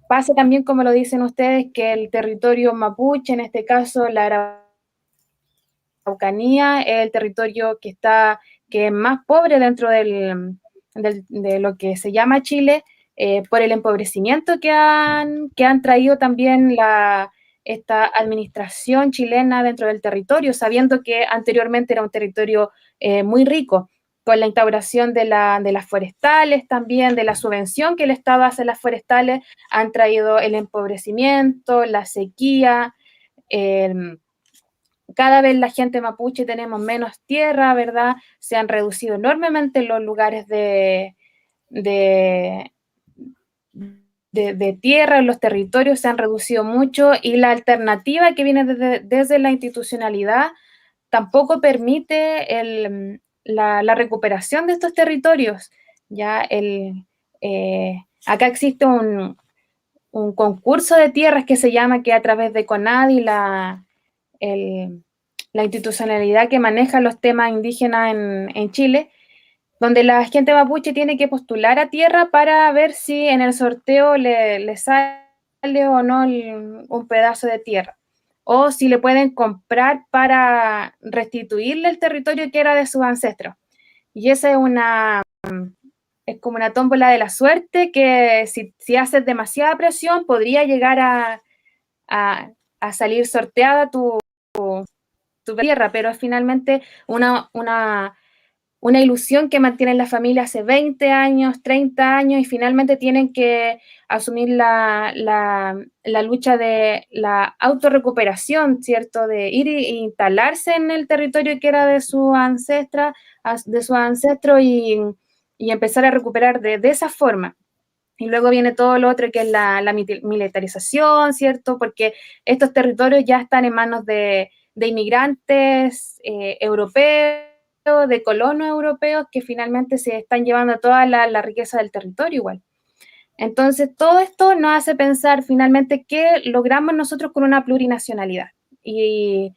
Speaker 3: Pasa también, como lo dicen ustedes, que el territorio mapuche, en este caso la Araucanía, es el territorio que es más pobre dentro de lo que se llama Chile, por el empobrecimiento que han traído también esta administración chilena dentro del territorio, sabiendo que anteriormente era un territorio muy rico, con la instauración de las forestales también, de la subvención que el Estado hace a las forestales, han traído el empobrecimiento, la sequía. Cada vez la gente mapuche tenemos menos tierra, ¿verdad? Se han reducido enormemente los lugares de tierra, los territorios se han reducido mucho, y la alternativa que viene desde la institucionalidad tampoco permite la recuperación de estos territorios. Ya acá existe un concurso de tierras que se llama, que a través de CONADI, la institucionalidad que maneja los temas indígenas en Chile, donde la gente mapuche tiene que postular a tierra para ver si en el sorteo le sale o no un pedazo de tierra, o si le pueden comprar para restituirle el territorio que era de sus ancestros. Y esa es como una tómbola de la suerte, que si haces demasiada presión podría llegar a salir sorteada tu tierra, pero es finalmente una ilusión que mantienen la familia hace 20 años, 30 años, y finalmente tienen que asumir la lucha de la autorrecuperación, ¿cierto? De ir e instalarse en el territorio que era de su ancestro, y empezar a recuperar de esa forma. Y luego viene todo lo otro, que es la militarización, ¿cierto? Porque estos territorios ya están en manos de inmigrantes europeos, de colonos europeos, que finalmente se están llevando toda la riqueza del territorio igual. Entonces, todo esto nos hace pensar finalmente qué logramos nosotros con una plurinacionalidad. Y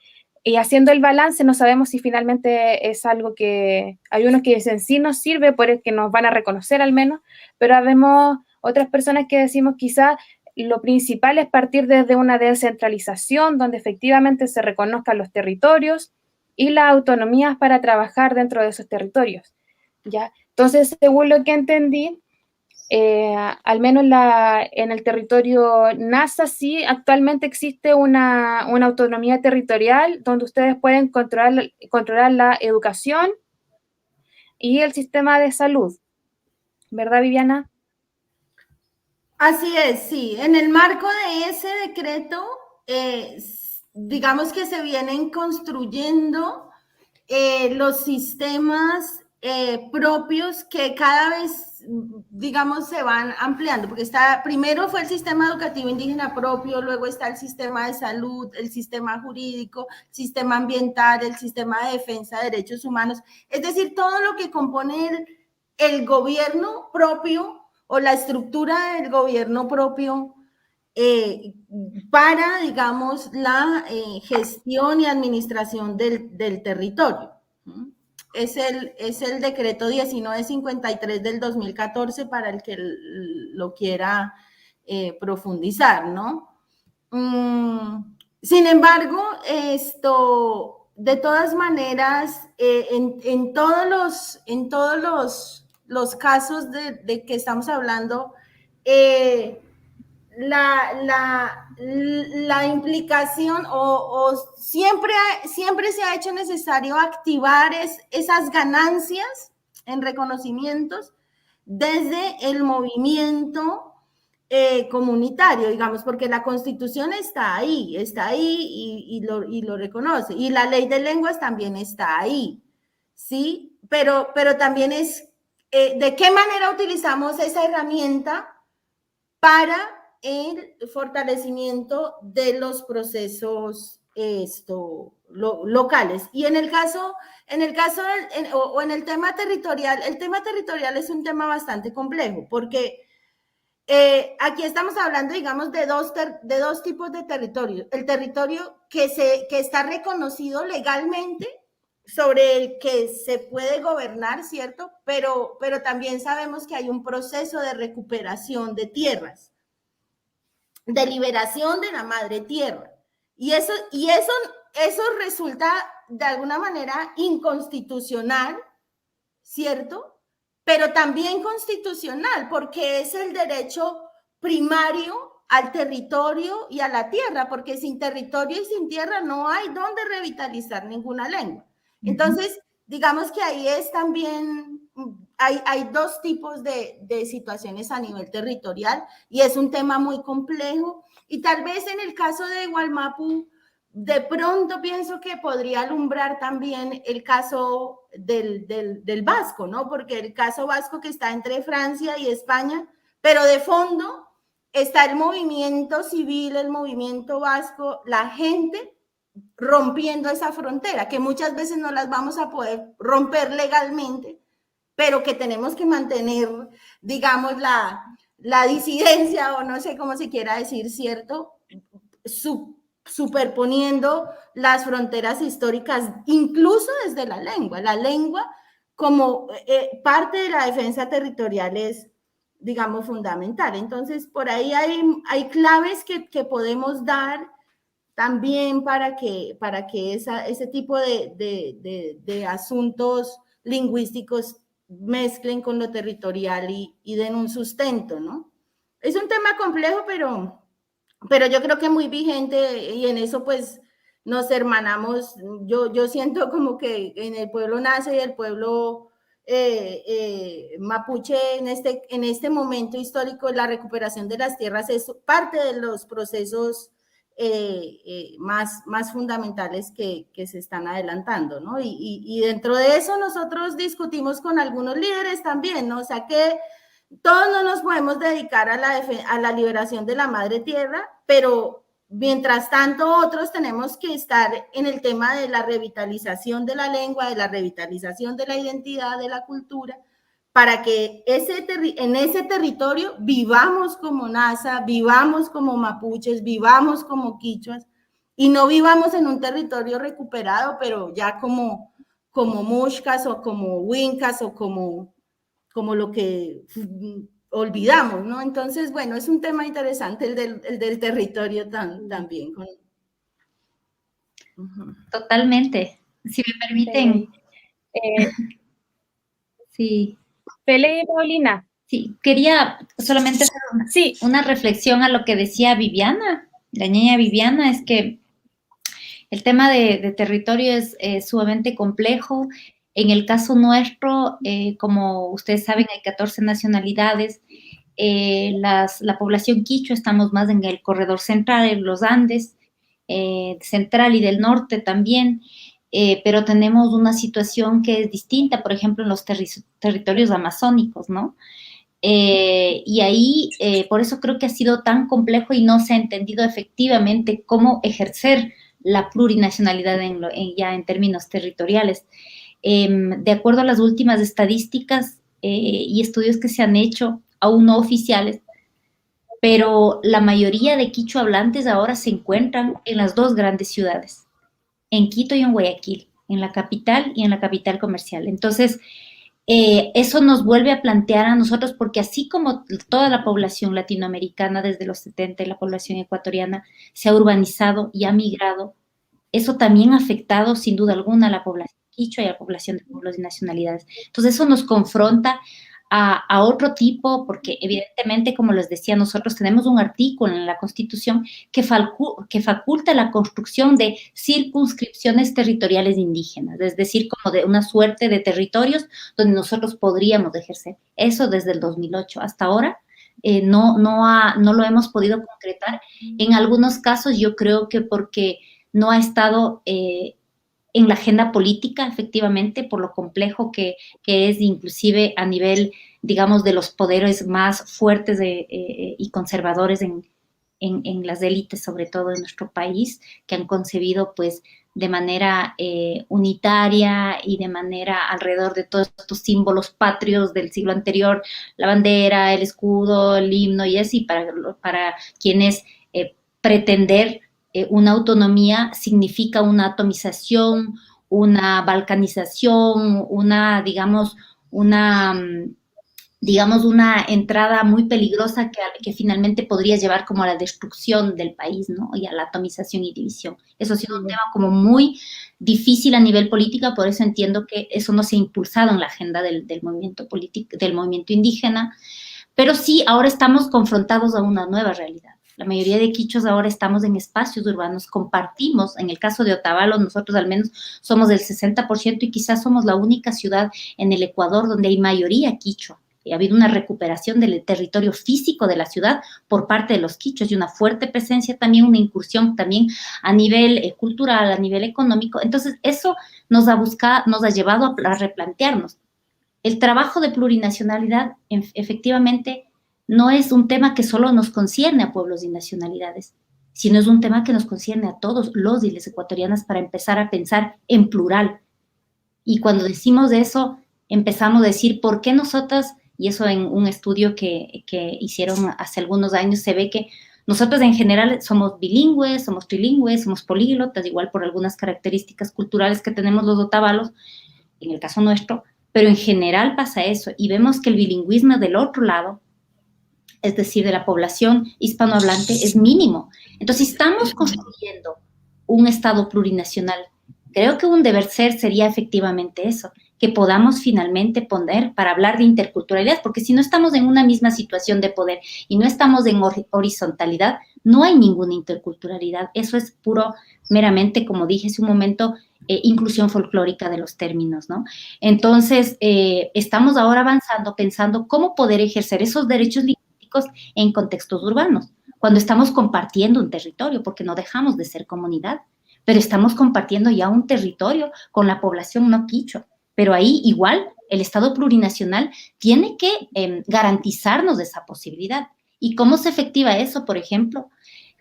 Speaker 3: haciendo el balance, no sabemos si finalmente es algo que hay unos que dicen sí nos sirve porque nos van a reconocer al menos, pero vemos otras personas que decimos quizás lo principal es partir desde una descentralización donde efectivamente se reconozcan los territorios y las autonomías para trabajar dentro de esos territorios, ¿ya? Entonces, según lo que entendí, Al menos en el territorio NASA sí, actualmente existe una autonomía territorial donde ustedes pueden controlar la educación y el sistema de salud. ¿Verdad, Viviana?
Speaker 4: Así es, sí. En el marco de ese decreto, digamos que se vienen construyendo los sistemas propios que cada vez, digamos, se van ampliando, porque primero fue el sistema educativo indígena propio, luego está el sistema de salud, el sistema jurídico, el sistema ambiental, el sistema de defensa de derechos humanos, es decir, todo lo que compone el gobierno propio o la estructura del gobierno propio para, digamos, la gestión y administración del territorio. Es el decreto 1953 del 2014 para el que lo quiera profundizar, ¿no? Sin embargo, de todas maneras, en todos los casos de que estamos hablando, la implicación o siempre se ha hecho necesario activar esas ganancias en reconocimientos desde el movimiento comunitario, digamos, porque la Constitución está ahí y lo reconoce, y la ley de lenguas también está ahí, ¿sí? Pero también es de qué manera utilizamos esa herramienta para el fortalecimiento de los procesos locales. Y en el tema territorial, el tema territorial es un tema bastante complejo, porque aquí estamos hablando, digamos, de dos tipos de territorio. El territorio que está reconocido legalmente, sobre el que se puede gobernar, ¿cierto? Pero también sabemos que hay un proceso de recuperación de tierras, de liberación de la madre tierra. Y eso resulta de alguna manera inconstitucional, ¿cierto? Pero también constitucional, porque es el derecho primario al territorio y a la tierra, porque sin territorio y sin tierra no hay donde revitalizar ninguna lengua. Entonces, digamos que ahí es también, hay dos tipos de situaciones a nivel territorial y es un tema muy complejo. Y tal vez en el caso de Wallmapu, de pronto pienso que podría alumbrar también el caso del vasco, ¿no? Porque el caso vasco que está entre Francia y España, pero de fondo está el movimiento civil, el movimiento vasco, la gente rompiendo esa frontera, que muchas veces no las vamos a poder romper legalmente, pero que tenemos que mantener, digamos, la disidencia, o no sé cómo se quiera decir, ¿cierto? Superponiendo las fronteras históricas, incluso desde la lengua. La lengua, como parte de la defensa territorial, es, digamos, fundamental. Entonces, por ahí hay claves que podemos dar también para que ese tipo de asuntos lingüísticos mezclen con lo territorial y den un sustento, ¿no? Es un tema complejo, pero yo creo que muy vigente, y en eso pues nos hermanamos. Yo siento como que en el pueblo Nasa y el pueblo mapuche en este momento histórico, la recuperación de las tierras es parte de los procesos más fundamentales que se están adelantando, ¿no? Y dentro de eso nosotros discutimos con algunos líderes también, ¿no? O sea que todos no nos podemos dedicar a la liberación de la madre tierra, pero mientras tanto otros tenemos que estar en el tema de la revitalización de la lengua, de la revitalización de la identidad, de la cultura, para que en ese territorio vivamos como Nasa, vivamos como mapuches, vivamos como quichuas, y no vivamos en un territorio recuperado, pero ya como muxcas o como huincas o como lo que olvidamos, ¿no? Entonces, bueno, es un tema interesante el del territorio también.
Speaker 2: Totalmente. Si me permiten. Sí.
Speaker 3: Pele y Paulina,
Speaker 2: Sí, quería solamente hacer
Speaker 3: Sí,
Speaker 2: una reflexión a lo que decía Viviana, la niña Viviana, es que el tema de territorio es sumamente complejo. En el caso nuestro, como ustedes saben, hay 14 nacionalidades. La población quichua, estamos más en el corredor central, en los Andes, central y del norte también, pero tenemos una situación que es distinta, por ejemplo, en los territorios amazónicos, ¿no? Y ahí, por eso creo que ha sido tan complejo y no se ha entendido efectivamente cómo ejercer la plurinacionalidad ya en términos territoriales. De acuerdo a las últimas estadísticas y estudios que se han hecho, aún no oficiales, pero la mayoría de quichua hablantes ahora se encuentran en las dos grandes ciudades, en Quito y en Guayaquil, en la capital y en la capital comercial. Entonces, eso nos vuelve a plantear a nosotros, porque así como toda la población latinoamericana desde los 70 y la población ecuatoriana se ha urbanizado y ha migrado, eso también ha afectado sin duda alguna a la población quichua y a la población de pueblos y nacionalidades. Entonces eso nos confronta a otro tipo, porque evidentemente, como les decía, nosotros tenemos un artículo en la Constitución que faculta la construcción de circunscripciones territoriales indígenas, es decir, como de una suerte de territorios donde nosotros podríamos ejercer. Eso desde el 2008 hasta ahora. No lo hemos podido concretar. En algunos casos yo creo que porque no ha estado en la agenda política, efectivamente, por lo complejo que es, inclusive a nivel, digamos, de los poderes más fuertes y conservadores en las élites, sobre todo en nuestro país, que han concebido, pues, de manera unitaria y de manera alrededor de todos estos símbolos patrios del siglo anterior, la bandera, el escudo, el himno y así, para quienes pretender una autonomía significa una atomización, una balcanización, una entrada muy peligrosa que finalmente podría llevar como a la destrucción del país, ¿no? Y a la atomización y división. Eso ha sido un tema como muy difícil a nivel político, por eso entiendo que eso no se ha impulsado en la agenda del movimiento político, del movimiento indígena, pero sí, ahora estamos confrontados a una nueva realidad. La mayoría de quichos ahora estamos en espacios urbanos, compartimos, en el caso de Otavalo, nosotros al menos somos del 60% y quizás somos la única ciudad en el Ecuador donde hay mayoría quichua. Ha habido una recuperación del territorio físico de la ciudad por parte de los quichos y una fuerte presencia también, una incursión también a nivel cultural, a nivel económico. Entonces, eso nos ha llevado a replantearnos. El trabajo de plurinacionalidad, efectivamente, no es un tema que solo nos concierne a pueblos y nacionalidades, sino es un tema que nos concierne a todos los y las ecuatorianas para empezar a pensar en plural. Y cuando decimos eso, empezamos a decir por qué nosotras, y eso en un estudio que hicieron hace algunos años, se ve que nosotros en general somos bilingües, somos trilingües, somos políglotas, igual por algunas características culturales que tenemos los otavalos, en el caso nuestro, pero en general pasa eso, y vemos que el bilingüismo del otro lado, es decir, de la población hispanohablante, es mínimo. Entonces, si estamos construyendo un Estado plurinacional, creo que un deber ser sería efectivamente eso, que podamos finalmente poner para hablar de interculturalidad, porque si no estamos en una misma situación de poder y no estamos en horizontalidad, no hay ninguna interculturalidad. Eso es puro, meramente, como dije hace un momento, inclusión folclórica de los términos, ¿no? Entonces, estamos ahora avanzando, pensando cómo poder ejercer esos derechos en contextos urbanos, cuando estamos compartiendo un territorio, porque no dejamos de ser comunidad, pero estamos compartiendo ya un territorio con la población no quichua. Pero ahí igual el Estado plurinacional tiene que garantizarnos esa posibilidad. ¿Y cómo se efectiva eso, por ejemplo?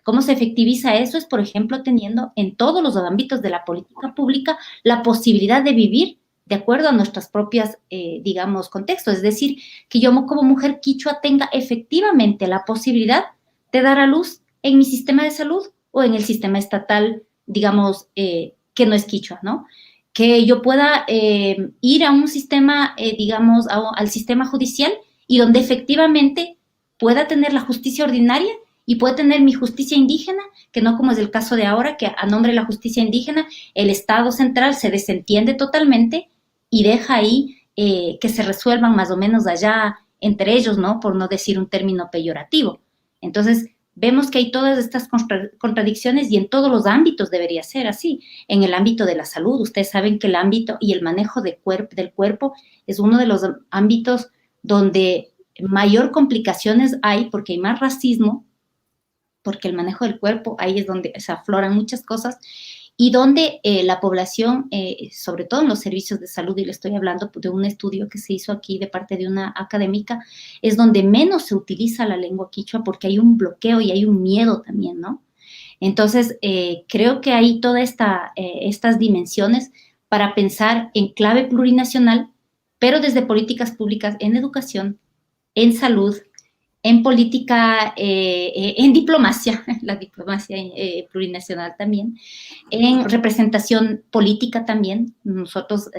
Speaker 2: ¿Cómo se efectiviza eso? Es, por ejemplo, teniendo en todos los ámbitos de la política pública la posibilidad de vivir de acuerdo a nuestras propias, digamos, contextos. Es decir, que yo como mujer quichua tenga efectivamente la posibilidad de dar a luz en mi sistema de salud o en el sistema estatal, digamos, que no es quichua, ¿no? Que yo pueda ir a un sistema, digamos, al sistema judicial y donde efectivamente pueda tener la justicia ordinaria y pueda tener mi justicia indígena, que no como es el caso de ahora, que a nombre de la justicia indígena el Estado central se desentiende totalmente y deja ahí que se resuelvan más o menos allá entre ellos, ¿no? Por no decir un término peyorativo. Entonces, vemos que hay todas estas contradicciones y en todos los ámbitos debería ser así. En el ámbito de la salud, ustedes saben que el ámbito y el manejo del cuerpo es uno de los ámbitos donde mayor complicaciones hay porque hay más racismo, porque el manejo del cuerpo, ahí es donde se afloran muchas cosas, y donde la población, sobre todo en los servicios de salud, y le estoy hablando de un estudio que se hizo aquí de parte de una académica, es donde menos se utiliza la lengua quichua porque hay un bloqueo y hay un miedo también, ¿no? Entonces, creo que hay todas estas dimensiones para pensar en clave plurinacional, pero desde políticas públicas en educación, en salud, en política, en diplomacia, la diplomacia plurinacional también, en representación política también. Nosotros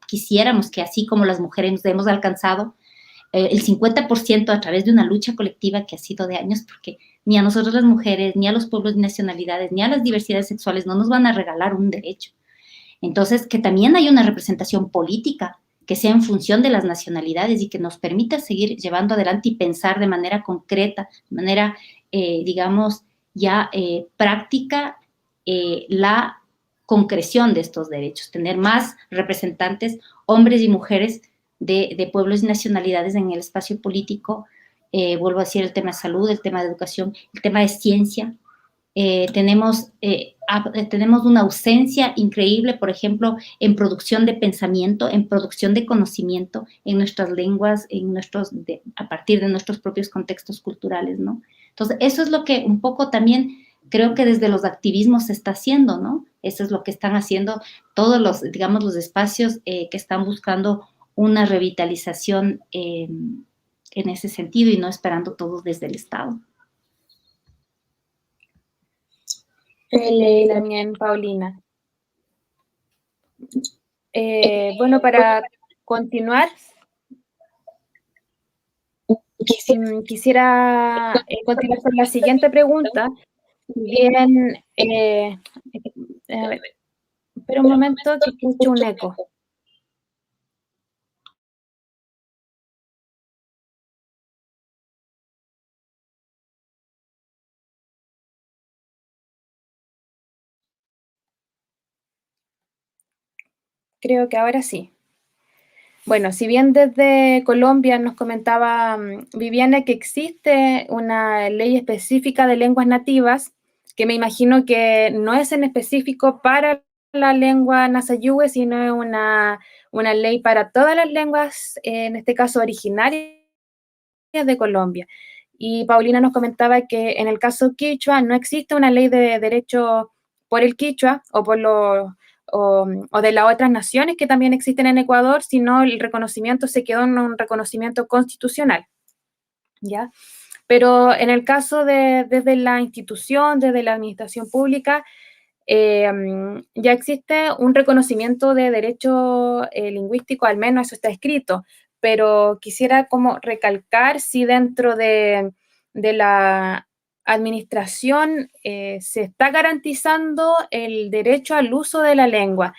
Speaker 2: quisiéramos que así como las mujeres nos hemos alcanzado el 50% a través de una lucha colectiva que ha sido de años, porque ni a nosotros las mujeres, ni a los pueblos y nacionalidades, ni a las diversidades sexuales no nos van a regalar un derecho. Entonces, que también hay una representación política que sea en función de las nacionalidades y que nos permita seguir llevando adelante y pensar de manera concreta, de manera, digamos, ya práctica, la concreción de estos derechos, tener más representantes, hombres y mujeres de pueblos y nacionalidades en el espacio político. Vuelvo a decir el tema de salud, el tema de educación, el tema de ciencia. Tenemos una ausencia increíble, por ejemplo, en producción de pensamiento, en producción de conocimiento, en nuestras lenguas, a partir de nuestros propios contextos culturales, ¿no? Entonces, eso es lo que un poco también creo que desde los activismos se está haciendo, ¿no? Eso es lo que están haciendo todos los, digamos, los espacios que están buscando una revitalización en ese sentido y no esperando todo desde el Estado.
Speaker 3: También, Paulina. Bueno, para continuar, quisiera continuar con la siguiente pregunta. Bien, a ver, espera un momento que escucho un eco. Creo que ahora sí. Bueno, si bien desde Colombia nos comentaba Viviana que existe una ley específica de lenguas nativas, que me imagino que no es en específico para la lengua Nasayugue, sino es una ley para todas las lenguas, en este caso originarias de Colombia. Y Paulina nos comentaba que en el caso quichua no existe una ley de derecho por el quichua o por o de las otras naciones que también existen en Ecuador, sino el reconocimiento se quedó en un reconocimiento constitucional, ¿ya? Pero en el caso desde la institución, desde la administración pública, ya existe un reconocimiento de derecho lingüístico, al menos eso está escrito, pero quisiera como recalcar si dentro de la administración se está garantizando el derecho al uso de la lengua,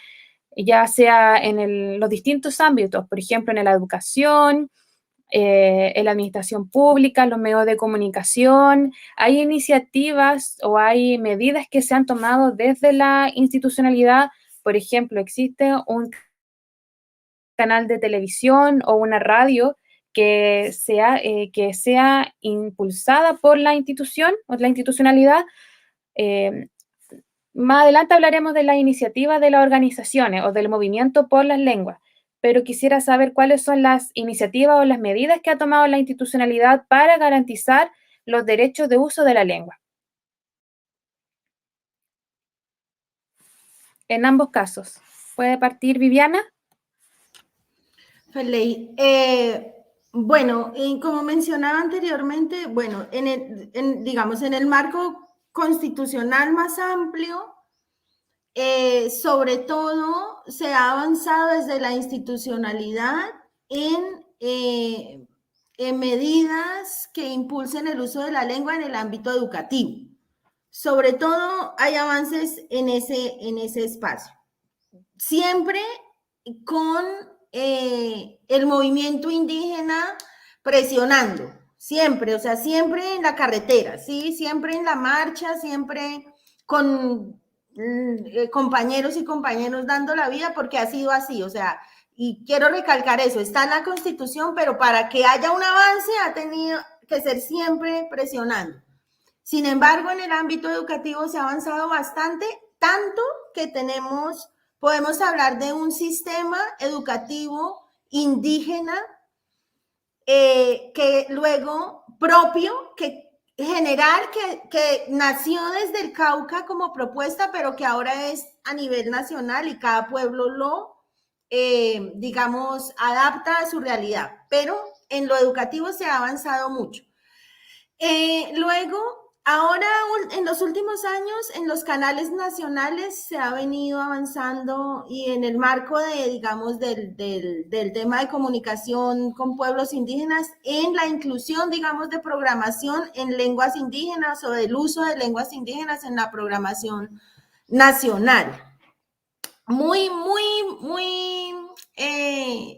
Speaker 3: ya sea en los distintos ámbitos, por ejemplo, en la educación, en la administración pública, los medios de comunicación. Hay iniciativas o hay medidas que se han tomado desde la institucionalidad. Por ejemplo, existe un canal de televisión o una radio que sea impulsada por la institución o la institucionalidad. Más adelante hablaremos de la iniciativa de las organizaciones o del movimiento por las lenguas, pero quisiera saber cuáles son las iniciativas o las medidas que ha tomado la institucionalidad para garantizar los derechos de uso de la lengua. En ambos casos. ¿Puede partir Viviana?
Speaker 4: Feley, bueno, como mencionaba anteriormente, bueno, digamos, en el marco constitucional más amplio, sobre todo se ha avanzado desde la institucionalidad en medidas que impulsen el uso de la lengua en el ámbito educativo. Sobre todo hay avances en ese espacio. Siempre con el movimiento indígena presionando, siempre, o sea, siempre en la carretera, ¿sí? Siempre en la marcha, siempre con compañeros y compañeros dando la vida, porque ha sido así, o sea, y quiero recalcar eso, está en la Constitución, pero para que haya un avance ha tenido que ser siempre presionando. Sin embargo, en el ámbito educativo se ha avanzado bastante, tanto que podemos hablar de un sistema educativo indígena que luego propio, que general, que nació desde el Cauca como propuesta, pero que ahora es a nivel nacional y cada pueblo lo, digamos, adapta a su realidad. Pero en lo educativo se ha avanzado mucho. Luego, ahora en los últimos años, en los canales nacionales se ha venido avanzando y en el marco de, digamos, del tema de comunicación con pueblos indígenas, en la inclusión, digamos, de programación en lenguas indígenas o del uso de lenguas indígenas en la programación nacional. Muy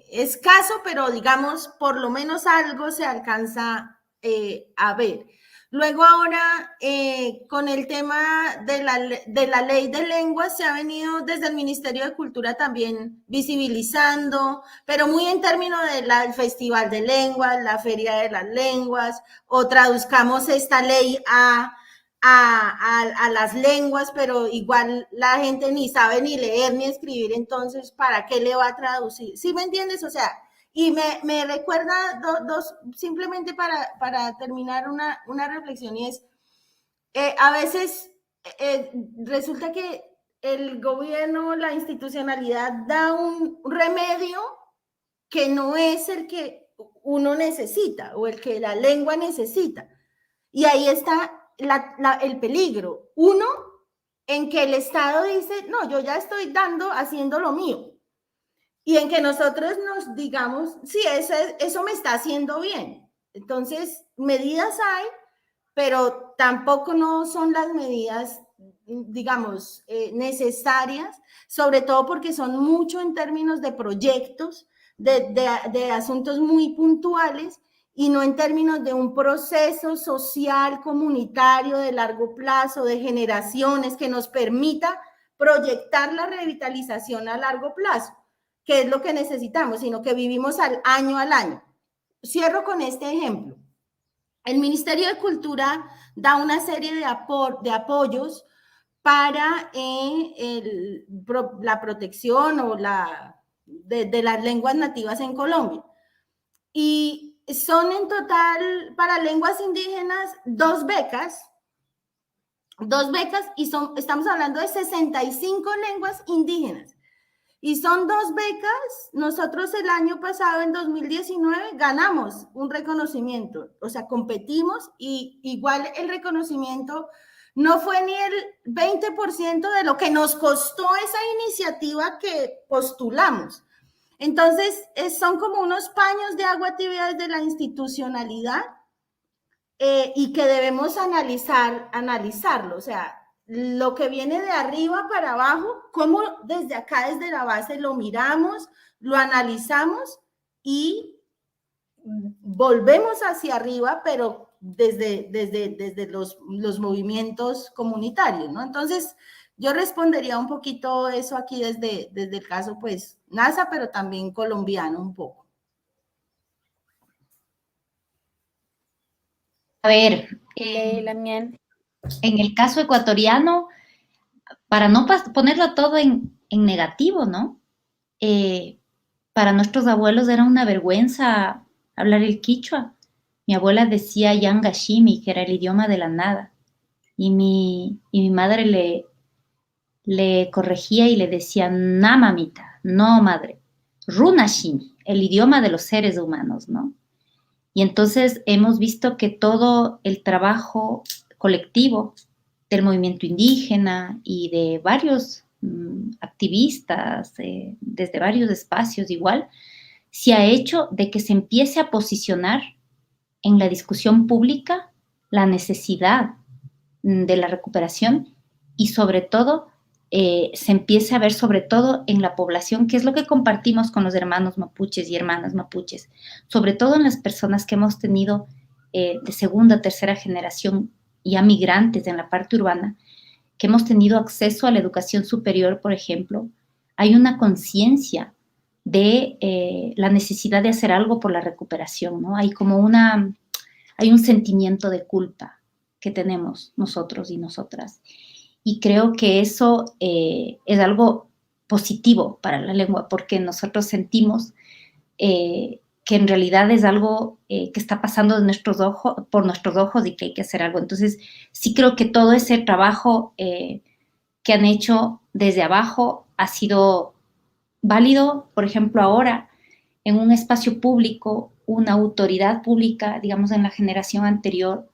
Speaker 4: escaso, pero digamos, por lo menos algo se alcanza a ver. Luego ahora, con el tema de la ley de lenguas, se ha venido desde el Ministerio de Cultura también visibilizando, pero muy en términos del Festival de Lenguas, la Feria de las Lenguas, o traduzcamos esta ley a las lenguas, pero igual la gente ni sabe ni leer ni escribir, entonces, ¿para qué le va a traducir? ¿Sí me entiendes? O sea, y me recuerda simplemente para terminar una reflexión, y es, a veces resulta que el gobierno, la institucionalidad da un remedio que no es el que uno necesita o el que la lengua necesita. Y ahí está el peligro. Uno, en que el Estado dice, no, yo ya estoy haciendo lo mío. Y en que nosotros nos digamos, sí, eso me está haciendo bien. Entonces, medidas hay, pero tampoco no son las medidas, digamos, necesarias, sobre todo porque son mucho en términos de proyectos, de asuntos muy puntuales, y no en términos de un proceso social, comunitario, de largo plazo, de generaciones, que nos permita proyectar la revitalización a largo plazo, que es lo que necesitamos, sino que vivimos al año. Cierro con este ejemplo. El Ministerio de Cultura da una serie de apoyos para la protección o de las lenguas nativas en Colombia. Y son en total para lenguas indígenas 2 becas, y estamos hablando de 65 lenguas indígenas. Y son 2 becas. Nosotros el año pasado, en 2019, ganamos un reconocimiento, o sea, competimos, y igual el reconocimiento no fue ni el 20% de lo que nos costó esa iniciativa que postulamos. Entonces, son como unos paños de agua tibia desde la institucionalidad, y que debemos analizarlo, o sea, lo que viene de arriba para abajo, cómo desde acá, desde la base, lo miramos, lo analizamos y volvemos hacia arriba, pero desde los movimientos comunitarios, ¿no? Entonces, yo respondería un poquito eso aquí desde el caso, pues, NASA, pero también colombiano un poco.
Speaker 2: A ver,
Speaker 3: también.
Speaker 2: en el caso ecuatoriano, para no ponerlo todo en negativo, ¿no? Para nuestros abuelos era una vergüenza hablar el quichua. Mi abuela decía Yangashimi, que era el idioma de la nada. Y mi madre le corregía y le decía, na mamita, no madre, runashimi, el idioma de los seres humanos, ¿no? Y entonces hemos visto que todo el trabajo colectivo del movimiento indígena y de varios activistas, desde varios espacios igual, se ha hecho de que se empiece a posicionar en la discusión pública la necesidad de la recuperación y sobre todo se empiece a ver sobre todo en la población, que es lo que compartimos con los hermanos mapuches y hermanas mapuches, sobre todo en las personas que hemos tenido de segunda, tercera generación, ya migrantes en la parte urbana, que hemos tenido acceso a la educación superior, por ejemplo. Hay una conciencia de la necesidad de hacer algo por la recuperación, ¿no? Hay un sentimiento de culpa que tenemos nosotros y nosotras. Y creo que eso es algo positivo para la lengua, porque nosotros sentimos que en realidad es algo que está pasando por nuestros ojos y que hay que hacer algo. Entonces, sí creo que todo ese trabajo que han hecho desde abajo ha sido válido. Por ejemplo, ahora, en un espacio público, una autoridad pública, digamos en la generación anterior,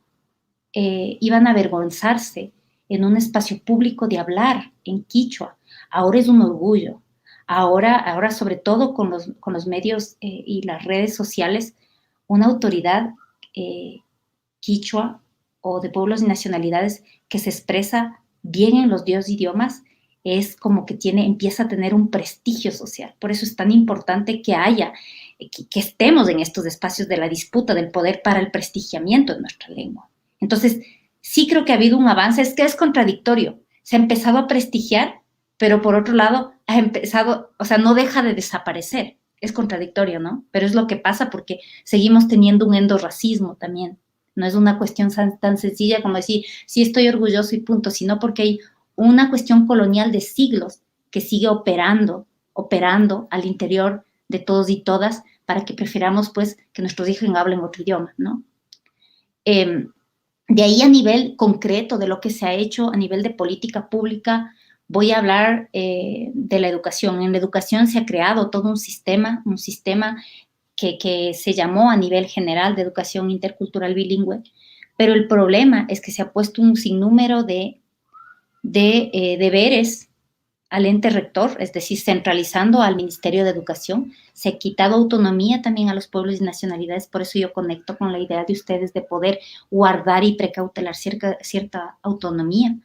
Speaker 2: iban a avergonzarse en un espacio público de hablar en quichua. Ahora es un orgullo. Ahora sobre todo con los medios y las redes sociales, una autoridad quichua o de pueblos y nacionalidades que se expresa bien en los dos idiomas es como que empieza a tener un prestigio social. Por eso es tan importante que que estemos en estos espacios de la disputa del poder para el prestigiamiento de nuestra lengua. Entonces, sí creo que ha habido un avance, es que es contradictorio. Se ha empezado a prestigiar, pero por otro lado ha empezado, o sea, no deja de desaparecer. Es contradictorio, ¿no? Pero es lo que pasa porque seguimos teniendo un endorracismo también. No es una cuestión tan sencilla como decir, sí estoy orgulloso y punto, sino porque hay una cuestión colonial de siglos que sigue operando al interior de todos y todas para que prefiramos, pues, que nuestros hijos hablen otro idioma, ¿no? De ahí a nivel concreto de lo que se ha hecho a nivel de política pública, voy a hablar de la educación. En la educación se ha creado todo un sistema que se llamó a nivel general de educación intercultural bilingüe, pero el problema es que se ha puesto un sinnúmero de deberes al ente rector, es decir, centralizando al Ministerio de Educación. Se ha quitado autonomía también a los pueblos y nacionalidades, por eso yo conecto con la idea de ustedes de poder guardar y precautelar cierta autonomía.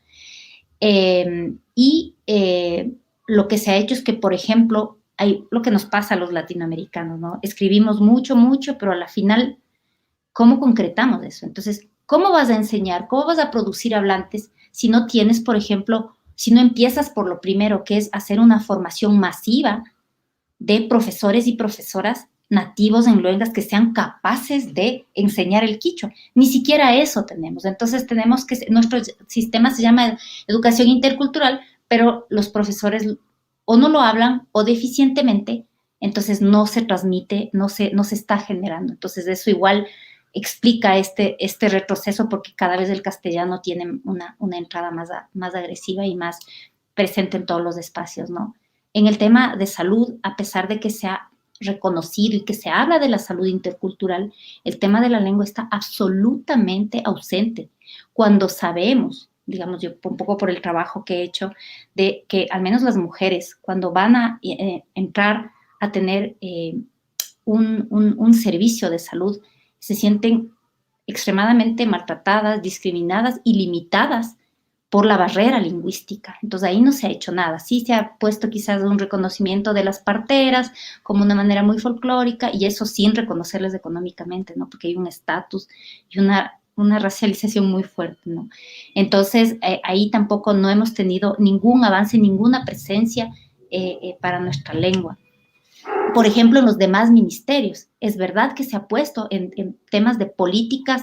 Speaker 2: Lo que se ha hecho es que, por ejemplo, hay lo que nos pasa a los latinoamericanos, ¿no? Escribimos mucho, pero a la final, ¿cómo concretamos eso? Entonces, ¿cómo vas a enseñar? ¿Cómo vas a producir hablantes si no tienes, por ejemplo, si no empiezas por lo primero, que es hacer una formación masiva de profesores y profesoras nativos en lenguas que sean capaces de enseñar el quichua? Ni siquiera eso tenemos. Entonces tenemos nuestro sistema se llama educación intercultural, pero los profesores o no lo hablan o deficientemente, entonces no se transmite, no se está generando. Entonces eso igual explica este retroceso porque cada vez el castellano tiene una entrada más agresiva y más presente en todos los espacios, ¿no? En el tema de salud, a pesar de que se ha reconocido y que se habla de la salud intercultural, el tema de la lengua está absolutamente ausente. Cuando sabemos, digamos, yo un poco por el trabajo que he hecho, de que al menos las mujeres, cuando van a entrar a tener un servicio de salud, se sienten extremadamente maltratadas, discriminadas y limitadas por la barrera lingüística. Entonces ahí no se ha hecho nada. Sí se ha puesto quizás un reconocimiento de las parteras como una manera muy folclórica y eso sin reconocerles económicamente, ¿no? Porque hay un estatus y una racialización muy fuerte, ¿no? Entonces ahí tampoco no hemos tenido ningún avance, ninguna presencia para nuestra lengua. Por ejemplo, en los demás ministerios, es verdad que se ha puesto en temas de políticas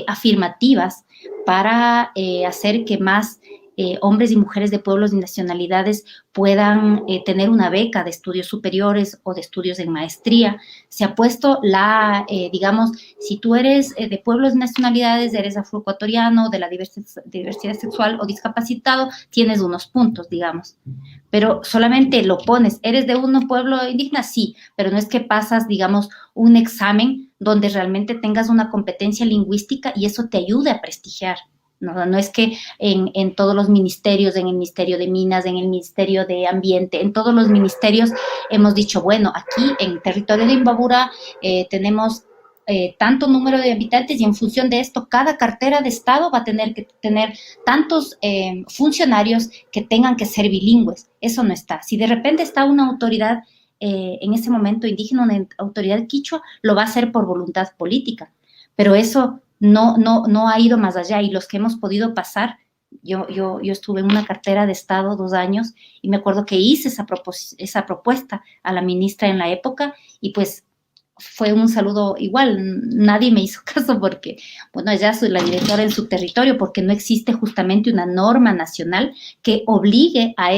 Speaker 2: afirmativas para hacer que más hombres y mujeres de pueblos y nacionalidades puedan tener una beca de estudios superiores o de estudios en maestría. Se ha puesto digamos, si tú eres de pueblos y nacionalidades, eres afroecuatoriano, de la diversidad sexual o discapacitado, tienes unos puntos, digamos. Pero solamente lo pones, ¿eres de un pueblo indígena? Sí, pero no es que pasas, digamos, un examen donde realmente tengas una competencia lingüística y eso te ayude a prestigiar. No es que en todos los ministerios, en el Ministerio de Minas, en el Ministerio de Ambiente, en todos los ministerios hemos dicho, bueno, aquí en territorio de Imbabura tenemos tanto número de habitantes y en función de esto cada cartera de Estado va a tener que tener tantos funcionarios que tengan que ser bilingües. Eso no está. Si de repente está una autoridad en ese momento indígena, una autoridad quichua, lo va a hacer por voluntad política. Pero eso no ha ido más allá y los que hemos podido pasar, yo estuve en una cartera de Estado 2 años y me acuerdo que hice esa propuesta a la ministra en la época y pues fue un saludo igual, nadie me hizo caso porque, bueno, ya soy la directora en su territorio porque no existe justamente una norma nacional que obligue a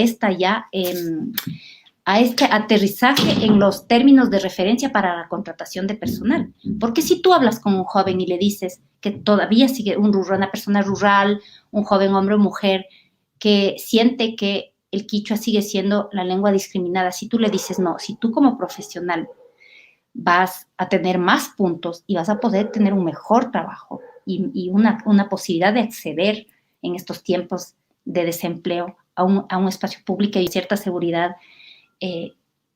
Speaker 2: a este aterrizaje en los términos de referencia para la contratación de personal. Porque si tú hablas con un joven y le dices que todavía sigue una persona rural, un joven hombre o mujer, que siente que el quichua sigue siendo la lengua discriminada, si tú le dices no, si tú como profesional vas a tener más puntos y vas a poder tener un mejor trabajo y una posibilidad de acceder en estos tiempos de desempleo a un espacio público y cierta seguridad,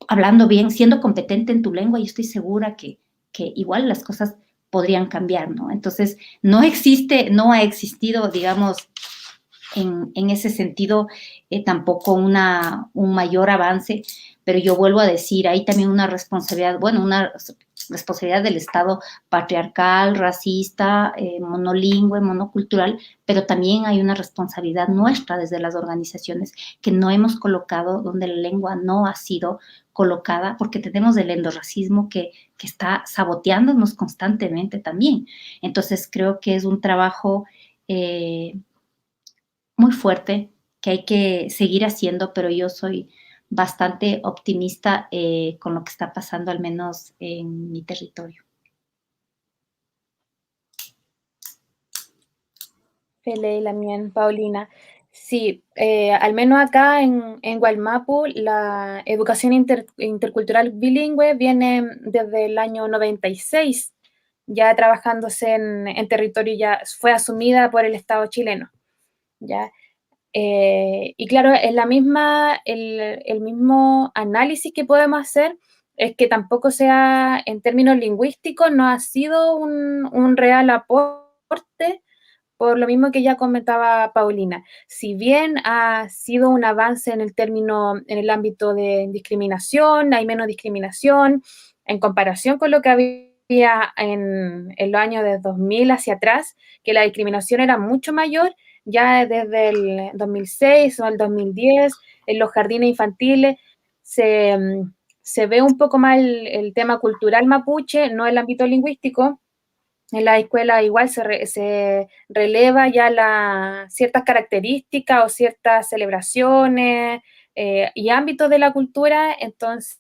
Speaker 2: hablando bien, siendo competente en tu lengua, yo estoy segura que igual las cosas podrían cambiar, ¿no? Entonces, no ha existido, digamos, en ese sentido, tampoco un mayor avance, pero yo vuelvo a decir, hay también una responsabilidad del Estado patriarcal, racista, monolingüe, monocultural, pero también hay una responsabilidad nuestra desde las organizaciones que no hemos colocado donde la lengua no ha sido colocada, porque tenemos el endorracismo que está saboteándonos constantemente también. Entonces, creo que es un trabajo muy fuerte que hay que seguir haciendo, pero yo soy bastante optimista con lo que está pasando, al menos en mi territorio.
Speaker 3: Pele, también, Paulina. Sí, al menos acá en Gualmapu, la educación intercultural bilingüe viene desde el año 96, ya trabajándose en territorio, ya fue asumida por el Estado chileno, ¿ya? Y claro, es el mismo análisis que podemos hacer es que tampoco sea, en términos lingüísticos, no ha sido un real aporte, por lo mismo que ya comentaba Paulina. Si bien ha sido un avance en el ámbito de discriminación, hay menos discriminación en comparación con lo que había en los años de 2000 hacia atrás, que la discriminación era mucho mayor, ya desde el 2006 o el 2010, en los jardines infantiles se ve un poco más el tema cultural mapuche, no el ámbito lingüístico. En la escuela igual se releva ya ciertas características o ciertas celebraciones y ámbitos de la cultura, entonces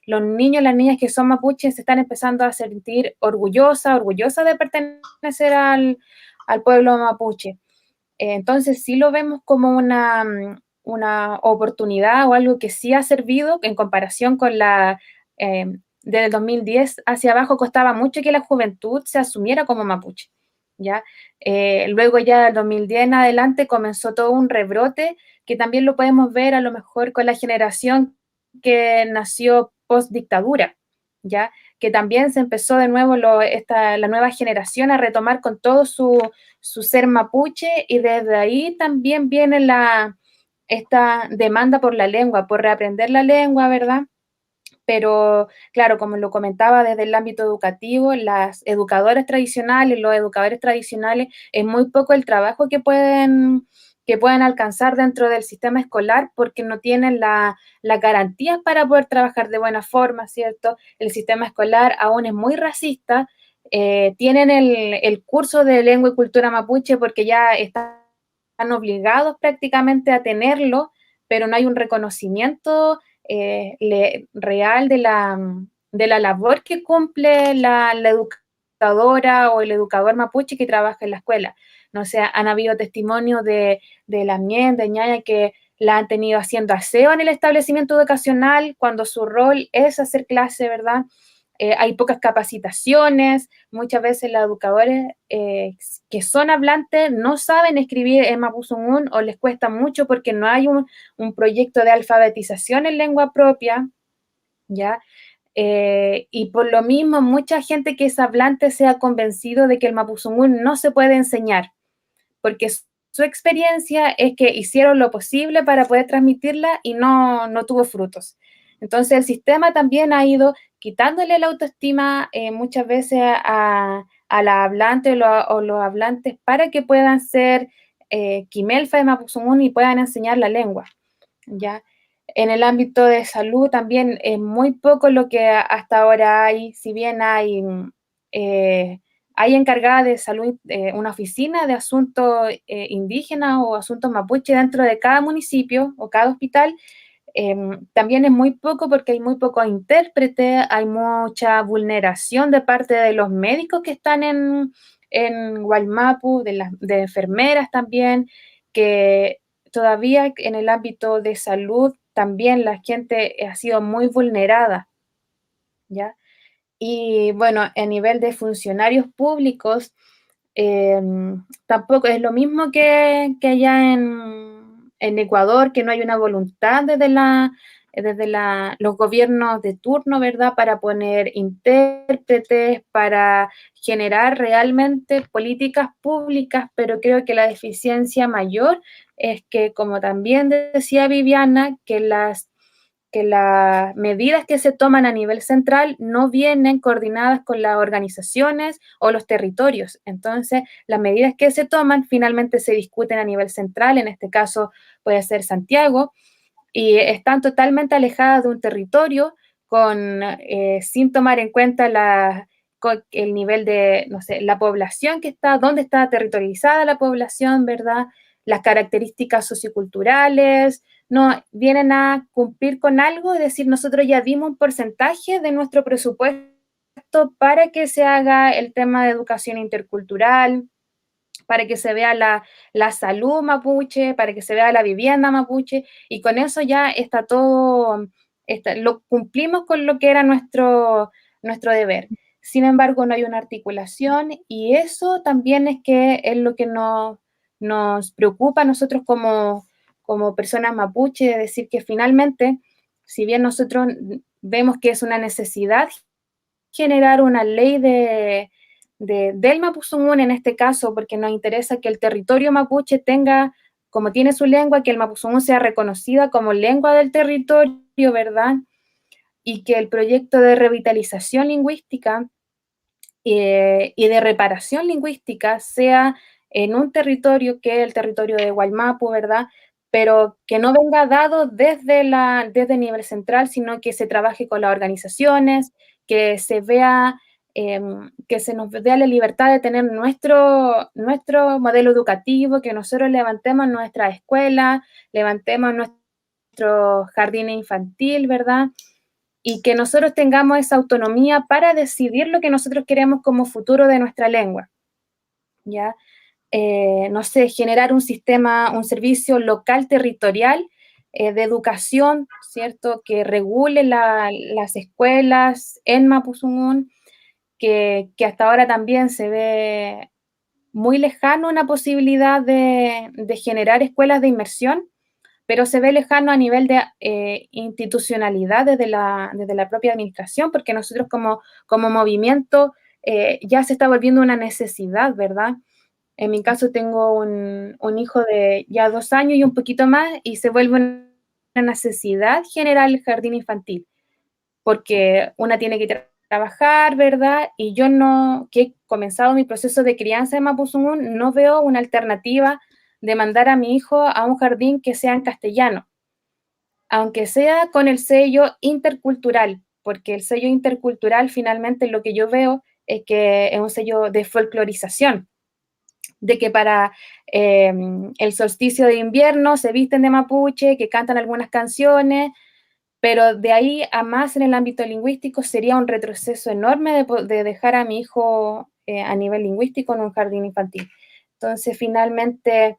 Speaker 3: los niños y las niñas que son mapuches se están empezando a sentir orgullosas de pertenecer al pueblo mapuche. Entonces sí lo vemos como una oportunidad o algo que sí ha servido en comparación con desde el 2010 hacia abajo costaba mucho que la juventud se asumiera como mapuche, ¿ya? Luego ya del 2010 en adelante comenzó todo un rebrote que también lo podemos ver a lo mejor con la generación que nació post dictadura, ¿ya? Que también se empezó de nuevo la nueva generación a retomar con todo su ser mapuche y desde ahí también viene esta demanda por la lengua, por reaprender la lengua, ¿verdad? Pero claro, como lo comentaba desde el ámbito educativo, las educadoras tradicionales, los educadores tradicionales, es muy poco el trabajo que pueden alcanzar dentro del sistema escolar porque no tienen las garantías para poder trabajar de buena forma, ¿cierto? El sistema escolar aún es muy racista, tienen el curso de lengua y cultura mapuche porque ya están obligados prácticamente a tenerlo, pero no hay un reconocimiento real de la labor que cumple la educadora o el educador mapuche que trabaja en la escuela. No sé, han habido testimonios de la mien, de ñaña, que la han tenido haciendo aseo en el establecimiento educacional cuando su rol es hacer clase, ¿verdad? Hay pocas capacitaciones, muchas veces los educadores que son hablantes no saben escribir en mapuzungún o les cuesta mucho porque no hay un proyecto de alfabetización en lengua propia, ¿ya? y por lo mismo mucha gente que es hablante se ha convencido de que el mapuzungún no se puede enseñar, porque su experiencia es que hicieron lo posible para poder transmitirla y no tuvo frutos. Entonces el sistema también ha ido quitándole la autoestima muchas veces a la hablante o los hablantes para que puedan ser quimelfa de mapuzungún y puedan enseñar la lengua, ¿ya? En el ámbito de salud también es muy poco lo que hasta ahora hay, si bien hay encargada de salud, una oficina de asuntos indígenas o asuntos mapuche dentro de cada municipio o cada hospital. También es muy poco porque hay muy poco intérprete, hay mucha vulneración de parte de los médicos que están en Wallmapu, de enfermeras también, que todavía en el ámbito de salud también la gente ha sido muy vulnerada, ¿ya? Y bueno, a nivel de funcionarios públicos, tampoco es lo mismo que allá en Ecuador, que no hay una voluntad desde los gobiernos de turno, ¿verdad? Para poner intérpretes, para generar realmente políticas públicas, pero creo que la deficiencia mayor es que, como también decía Viviana, que las medidas que se toman a nivel central no vienen coordinadas con las organizaciones o los territorios. Entonces, las medidas que se toman finalmente se discuten a nivel central, en este caso puede ser Santiago, y están totalmente alejadas de un territorio sin tomar en cuenta el nivel de, no sé, la población que está, dónde está territorializada la población, ¿verdad? Las características socioculturales, no vienen a cumplir con algo, es decir, nosotros ya dimos un porcentaje de nuestro presupuesto para que se haga el tema de educación intercultural, para que se vea la salud mapuche, para que se vea la vivienda mapuche, y con eso ya está todo, lo cumplimos con lo que era nuestro deber. Sin embargo, no hay una articulación y eso también es lo que nos preocupa a nosotros como personas mapuche, es decir, que finalmente, si bien nosotros vemos que es una necesidad generar una ley del mapuzungún en este caso, porque nos interesa que el territorio mapuche tenga, como tiene su lengua, que el mapuzungún sea reconocida como lengua del territorio, ¿verdad? Y que el proyecto de revitalización lingüística y de reparación lingüística sea en un territorio que es el territorio de Wallmapu, ¿verdad? Pero que no venga dado desde el nivel central, sino que se trabaje con las organizaciones, que se vea, que se nos dé la libertad de tener nuestro modelo educativo, que nosotros levantemos nuestra escuela, levantemos nuestro jardín infantil, ¿verdad? Y que nosotros tengamos esa autonomía para decidir lo que nosotros queremos como futuro de nuestra lengua, ¿ya? No sé, generar un servicio local territorial de educación, ¿cierto? Que regule las escuelas en Mapuzungún, que hasta ahora también se ve muy lejano una posibilidad de generar escuelas de inmersión, pero se ve lejano a nivel de institucionalidad desde la propia administración, porque nosotros como movimiento ya se está volviendo una necesidad, ¿verdad? En mi caso tengo un hijo de ya 2 años y un poquito más, y se vuelve una necesidad generar el jardín infantil, porque una tiene que trabajar, ¿verdad? Y yo que he comenzado mi proceso de crianza en Mapuzungún, no veo una alternativa de mandar a mi hijo a un jardín que sea en castellano, aunque sea con el sello intercultural, porque el sello intercultural finalmente lo que yo veo es que es un sello de folclorización, de que para el solsticio de invierno se visten de mapuche, que cantan algunas canciones, pero de ahí a más en el ámbito lingüístico sería un retroceso enorme de dejar a mi hijo a nivel lingüístico en un jardín infantil. Entonces, finalmente,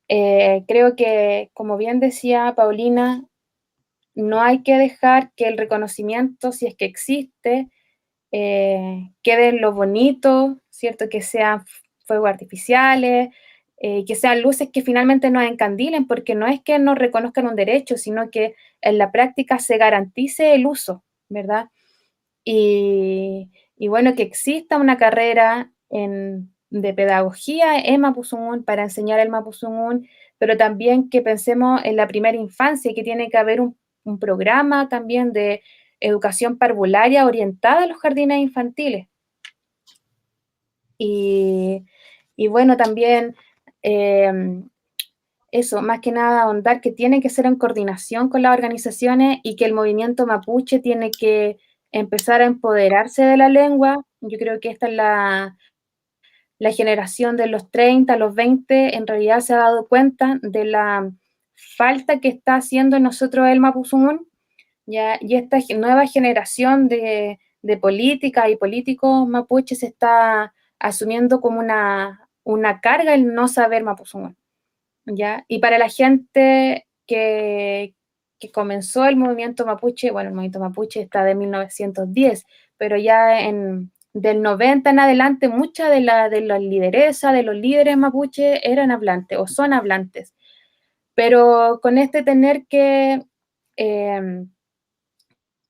Speaker 3: creo que, como bien decía Paulina, no hay que dejar que el reconocimiento, si es que existe, quede en lo bonito, ¿cierto? Que sean fuegos artificiales, que sean luces que finalmente nos encandilen, porque no es que nos reconozcan un derecho, sino que en la práctica se garantice el uso, ¿verdad? y bueno, que exista una carrera de pedagogía en Mapuzungún para enseñar el Mapuzungún, pero también que pensemos en la primera infancia, que tiene que haber un programa también de educación parvularia orientada a los jardines infantiles. Y bueno, también eso, más que nada ahondar que tiene que ser en coordinación con las organizaciones y que el movimiento mapuche tiene que empezar a empoderarse de la lengua. Yo creo que esta es la generación de los 30, los 20, en realidad se ha dado cuenta de la falta que está haciendo en nosotros el Mapuzungún, ¿ya? Y esta nueva generación de políticas y políticos mapuches se está asumiendo como una carga el no saber Mapuzungún, ¿ya? Y para la gente que comenzó el movimiento mapuche, bueno, el movimiento mapuche está de 1910, pero ya del 90 en adelante, mucha de la lideresa, de los líderes mapuche eran hablantes o son hablantes. Pero con tener que,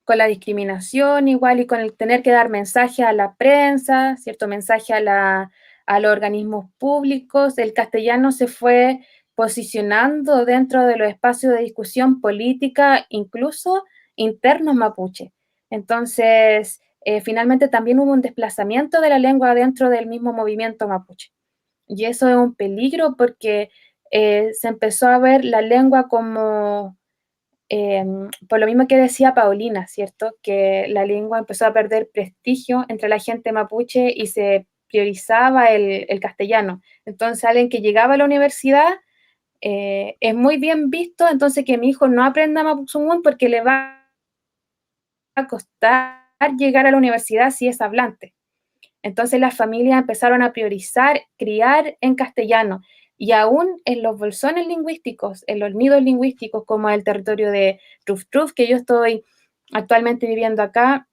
Speaker 3: con la discriminación igual y con el tener que dar mensaje a la prensa, cierto mensaje a los organismos públicos, el castellano se fue posicionando dentro de los espacios de discusión política, incluso internos mapuche. Entonces, finalmente también hubo un desplazamiento de la lengua dentro del mismo movimiento mapuche. Y eso es un peligro porque se empezó a ver la lengua como, por lo mismo que decía Paulina, ¿cierto? Que la lengua empezó a perder prestigio entre la gente mapuche y se priorizaba el castellano. Entonces, alguien que llegaba a la universidad es muy bien visto, entonces que mi hijo no aprenda Mapuzungún porque le va a costar llegar a la universidad si es hablante. Entonces las familias empezaron a priorizar criar en castellano y aún en los bolsones lingüísticos, en los nidos lingüísticos como el territorio de Truf Truf, que yo estoy actualmente viviendo acá,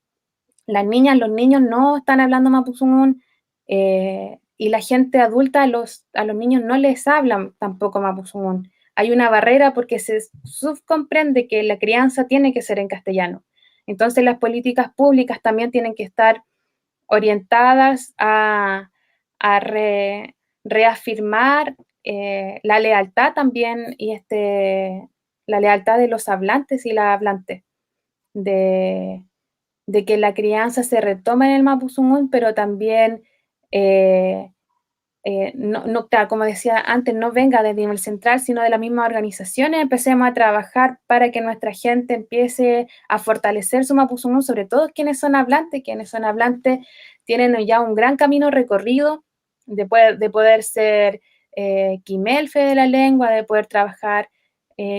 Speaker 3: las niñas, los niños no están hablando Mapuzungún y la gente adulta a los niños no les hablan tampoco Mapuzungún. Hay una barrera porque se subcomprende que la crianza tiene que ser en castellano. Entonces las políticas públicas también tienen que estar orientadas a reafirmar la lealtad también y la lealtad de los hablantes y las hablantes, de que la crianza se retome en el Mapuzungún, pero también, claro, como decía antes, no venga desde nivel central, sino de las mismas organizaciones, empecemos a trabajar para que nuestra gente empiece a fortalecer su Mapuzungún, sobre todo quienes son hablantes tienen ya un gran camino recorrido de poder ser quimelfe de la lengua, de poder trabajar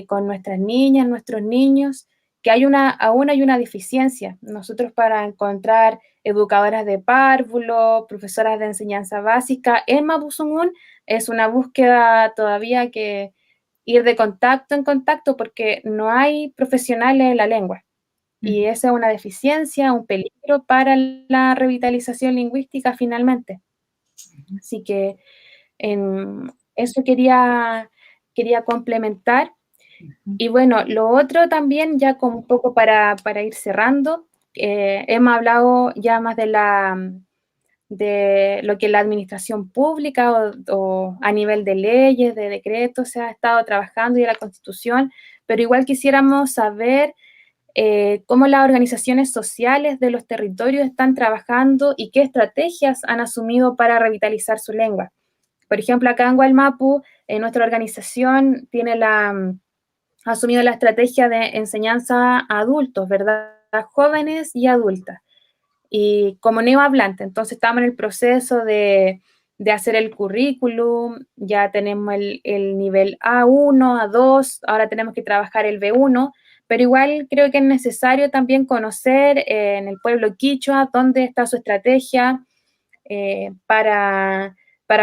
Speaker 3: con nuestras niñas, nuestros niños, que aún hay una deficiencia. Nosotros para encontrar educadoras de párvulo, profesoras de enseñanza básica en Mapuzungún, es una búsqueda todavía que ir de contacto en contacto porque no hay profesionales en la lengua. Y esa es una deficiencia, un peligro para la revitalización lingüística finalmente. Así que eso quería complementar. Y bueno, lo otro también, ya como un poco para ir cerrando, hemos hablado ya más de lo que la administración pública o a nivel de leyes, de decretos se ha estado trabajando y de la Constitución, pero igual quisiéramos saber cómo las organizaciones sociales de los territorios están trabajando y qué estrategias han asumido para revitalizar su lengua. Por ejemplo, acá en Gualmapu, nuestra organización ha asumido la estrategia de enseñanza a adultos, ¿verdad? Jóvenes y adultas. Y como neohablante, entonces estamos en el proceso de hacer el currículum, ya tenemos el nivel A1, A2, ahora tenemos que trabajar el B1, pero igual creo que es necesario también conocer en el pueblo quichua dónde está su estrategia para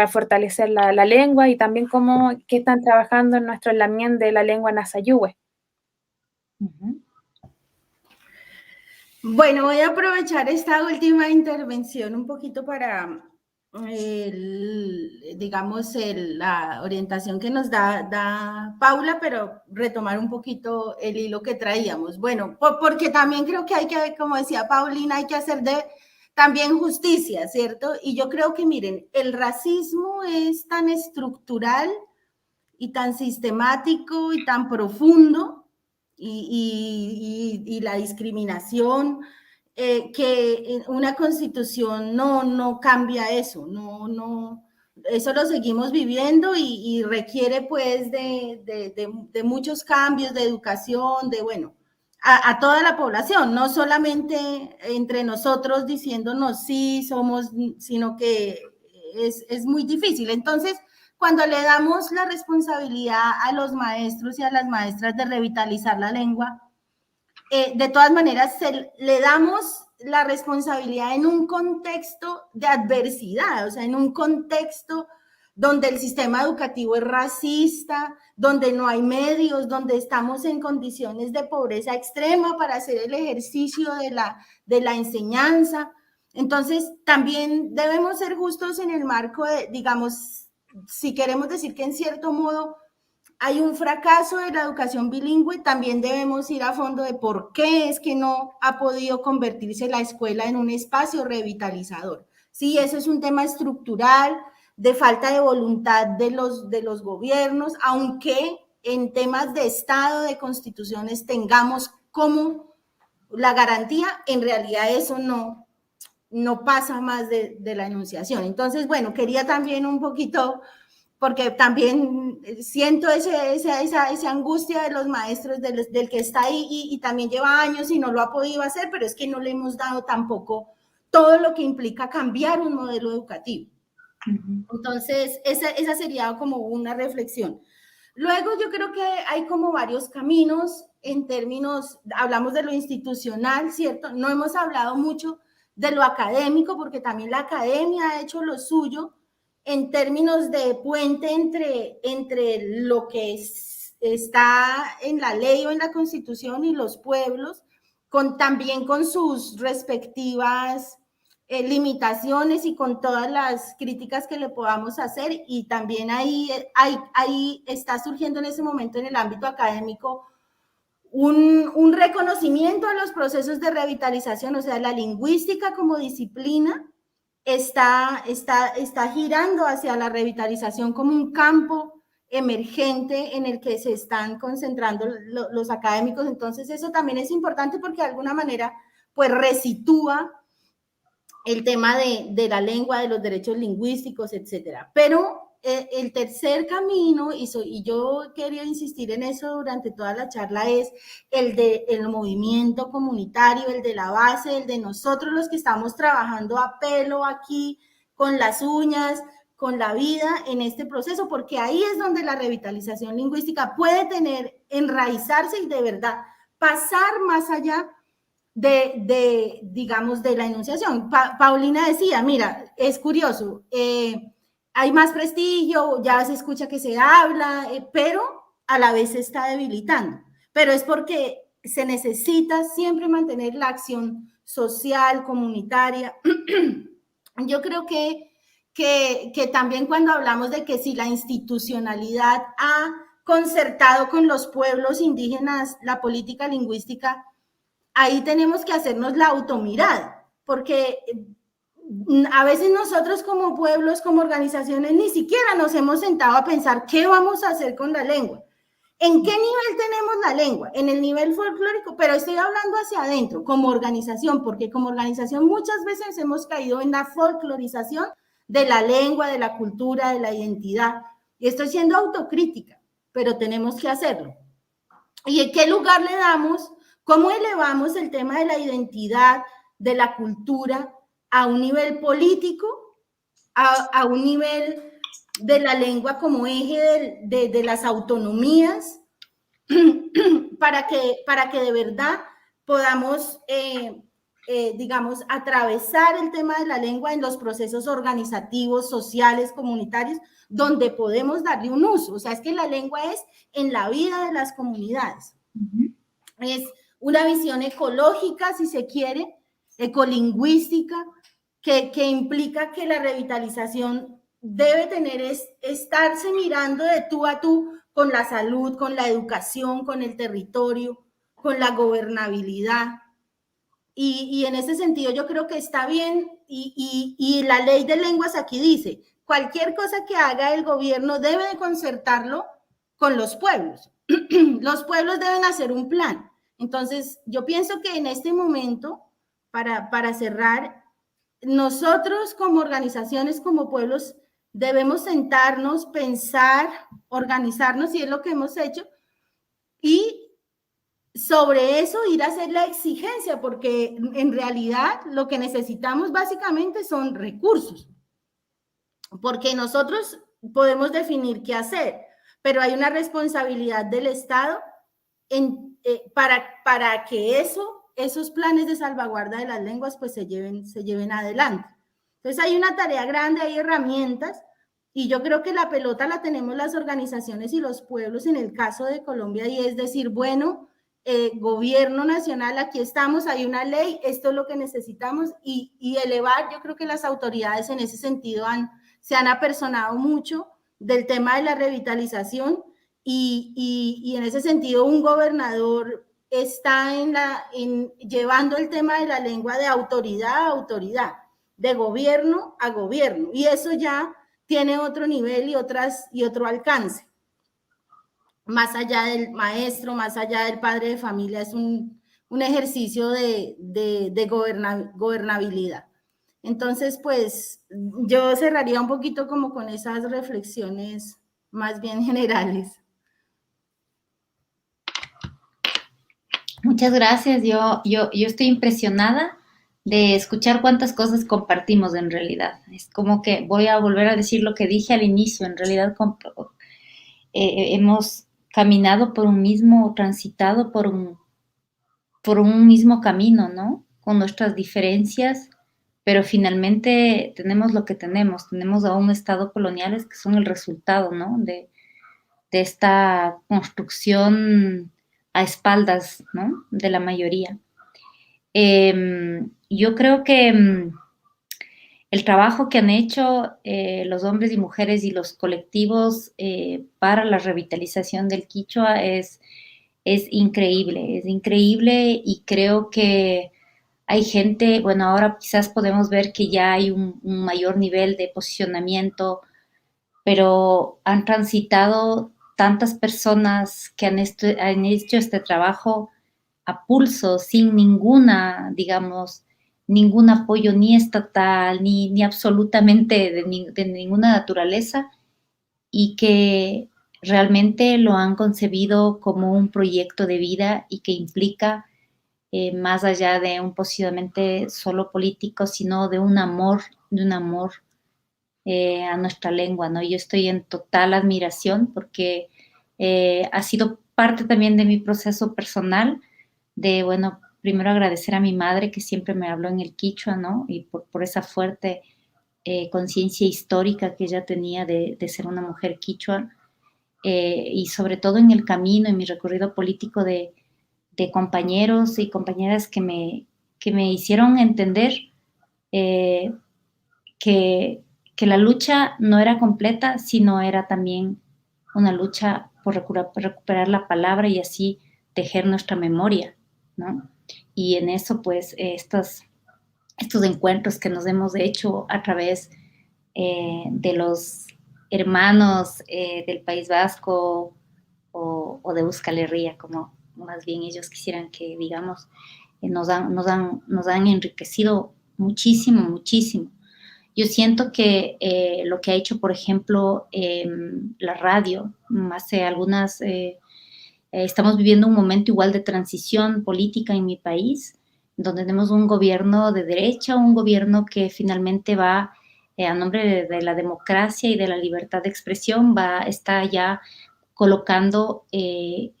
Speaker 3: fortalecer la lengua y también qué están trabajando en nuestro lamien de la lengua Nasayúe.
Speaker 4: Bueno, voy a aprovechar esta última intervención un poquito para digamos, la orientación que nos da Paula, pero retomar un poquito el hilo que traíamos. Bueno, porque también creo que hay que, como decía Paulina, hay que hacer también justicia, ¿cierto? Y yo creo que, miren, el racismo es tan estructural y tan sistemático y tan profundo, y la discriminación, que una constitución no cambia eso, eso lo seguimos viviendo y requiere pues de muchos cambios de educación, bueno, a toda la población, no solamente entre nosotros diciéndonos sí somos, sino que es muy difícil. Entonces, cuando le damos la responsabilidad a los maestros y a las maestras de revitalizar la lengua, de todas maneras le damos la responsabilidad en un contexto de adversidad, o sea, en un contexto donde el sistema educativo es racista, donde no hay medios, donde estamos en condiciones de pobreza extrema para hacer el ejercicio de la enseñanza. Entonces, también debemos ser justos en el marco de, digamos, si queremos decir que en cierto modo hay un fracaso de la educación bilingüe, también debemos ir a fondo de por qué es que no ha podido convertirse la escuela en un espacio revitalizador. Sí, eso es un tema estructural, de falta de voluntad de los gobiernos, aunque en temas de Estado, de constituciones, tengamos como la garantía, en realidad eso no pasa más de la enunciación. Entonces, bueno, quería también un poquito, porque también siento esa angustia de los maestros, del que está ahí y también lleva años y no lo ha podido hacer, pero es que no le hemos dado tampoco todo lo que implica cambiar un modelo educativo. Entonces, esa sería como una reflexión. Luego yo creo que hay como varios caminos en términos, hablamos de lo institucional, ¿cierto? No hemos hablado mucho de lo académico, porque también la academia ha hecho lo suyo en términos de puente entre lo que está en la ley o en la Constitución y los pueblos, también con sus respectivas limitaciones y con todas las críticas que le podamos hacer. Y también ahí está surgiendo en ese momento en el ámbito académico un reconocimiento a los procesos de revitalización, o sea, la lingüística como disciplina está girando hacia la revitalización como un campo emergente en el que se están concentrando los académicos. Entonces, eso también es importante porque de alguna manera, pues, resitúa el tema de la lengua, de los derechos lingüísticos, etcétera. Pero el tercer camino, y yo quería insistir en eso durante toda la charla, es el movimiento comunitario, el de la base, el de nosotros los que estamos trabajando a pelo aquí, con las uñas, con la vida en este proceso, porque ahí es donde la revitalización lingüística puede enraizarse y de verdad pasar más allá digamos, de la enunciación. Paulina decía, mira, es curioso, hay más prestigio, ya se escucha que se habla, pero a la vez se está debilitando. Pero es porque se necesita siempre mantener la acción social, comunitaria. Yo creo que también cuando hablamos de que si la institucionalidad ha concertado con los pueblos indígenas la política lingüística, ahí tenemos que hacernos la automirada, porque a veces nosotros como pueblos, como organizaciones, ni siquiera nos hemos sentado a pensar qué vamos a hacer con la lengua. ¿En qué nivel tenemos la lengua? En el nivel folclórico, pero estoy hablando hacia adentro, como organización, porque como organización muchas veces hemos caído en la folclorización de la lengua, de la cultura, de la identidad. Y estoy siendo autocrítica, pero tenemos que hacerlo. ¿Y en qué lugar le damos? ¿Cómo elevamos el tema de la identidad, de la cultura, a un nivel político, a un nivel de la lengua como eje de las autonomías, para que de verdad podamos, digamos, atravesar el tema de la lengua en los procesos organizativos, sociales, comunitarios, donde podemos darle un uso? O sea, es que la lengua es en la vida de las comunidades. Es una visión ecológica, si se quiere, ecolingüística, que implica que la revitalización debe tener estarse mirando de tú a tú con la salud, con la educación, con el territorio, con la gobernabilidad. Y en ese sentido yo creo que está bien, y la ley de lenguas aquí dice, cualquier cosa que haga el gobierno debe de concertarlo con los pueblos. Los pueblos deben hacer un plan. Entonces, yo pienso que en este momento, para cerrar, nosotros como organizaciones, como pueblos, debemos sentarnos, pensar, organizarnos, y es lo que hemos hecho, y sobre eso ir a hacer la exigencia, porque en realidad lo que necesitamos básicamente son recursos, porque nosotros podemos definir qué hacer, pero hay una responsabilidad del Estado para que esos planes de salvaguarda de las lenguas pues se lleven adelante. Entonces hay una tarea grande, hay herramientas, y yo creo que la pelota la tenemos las organizaciones y los pueblos en el caso de Colombia, y es decir, bueno, gobierno nacional, aquí estamos, hay una ley, esto es lo que necesitamos, y elevar, yo creo que las autoridades en ese sentido se han apersonado mucho del tema de la revitalización, y en ese sentido un gobernador está llevando el tema de la lengua de autoridad a autoridad, de gobierno a gobierno, y eso ya tiene otro nivel y otro alcance. Más allá del maestro, más allá del padre de familia, es un ejercicio de gobernabilidad. Entonces, pues, yo cerraría un poquito como con esas reflexiones más bien generales.
Speaker 2: Muchas gracias. Yo estoy impresionada de escuchar cuántas cosas compartimos en realidad. Es como que voy a volver a decir lo que dije al inicio. En realidad hemos caminado transitado por un mismo camino, ¿no? Con nuestras diferencias, pero finalmente tenemos lo que tenemos. Tenemos aún estados coloniales que son el resultado, ¿no? De esta construcción a espaldas, ¿no? De la mayoría. Yo creo que el trabajo que han hecho los hombres y mujeres y los colectivos para la revitalización del quichua es increíble, y creo que hay gente, bueno, ahora quizás podemos ver que ya hay un mayor nivel de posicionamiento, pero han transitado tantas personas que han hecho este trabajo a pulso, sin digamos, ningún apoyo ni estatal, ni absolutamente de ninguna naturaleza, y que realmente lo han concebido como un proyecto de vida y que implica más allá de un posicionamiento solo político, sino de un amor a nuestra lengua, ¿no? Yo estoy en total admiración porque ha sido parte también de mi proceso personal de, bueno, primero agradecer a mi madre que siempre me habló en el quichua, ¿no? Y por esa fuerte conciencia histórica que ella tenía de ser una mujer quichua, y sobre todo en el camino, en mi recorrido político de compañeros y compañeras que me hicieron entender que la lucha no era completa, sino era también una lucha por recuperar la palabra y así tejer nuestra memoria, ¿no? Y en eso, pues, estos encuentros que nos hemos hecho a través de los hermanos del País Vasco o de Euskal Herria, como más bien ellos quisieran que digamos, nos han enriquecido muchísimo, muchísimo. Yo siento que lo que ha hecho, por ejemplo, la radio, hace algunas, estamos viviendo un momento igual de transición política en mi país, donde tenemos un gobierno de derecha, un gobierno que finalmente va a nombre de la democracia y de la libertad de expresión, está ya colocando el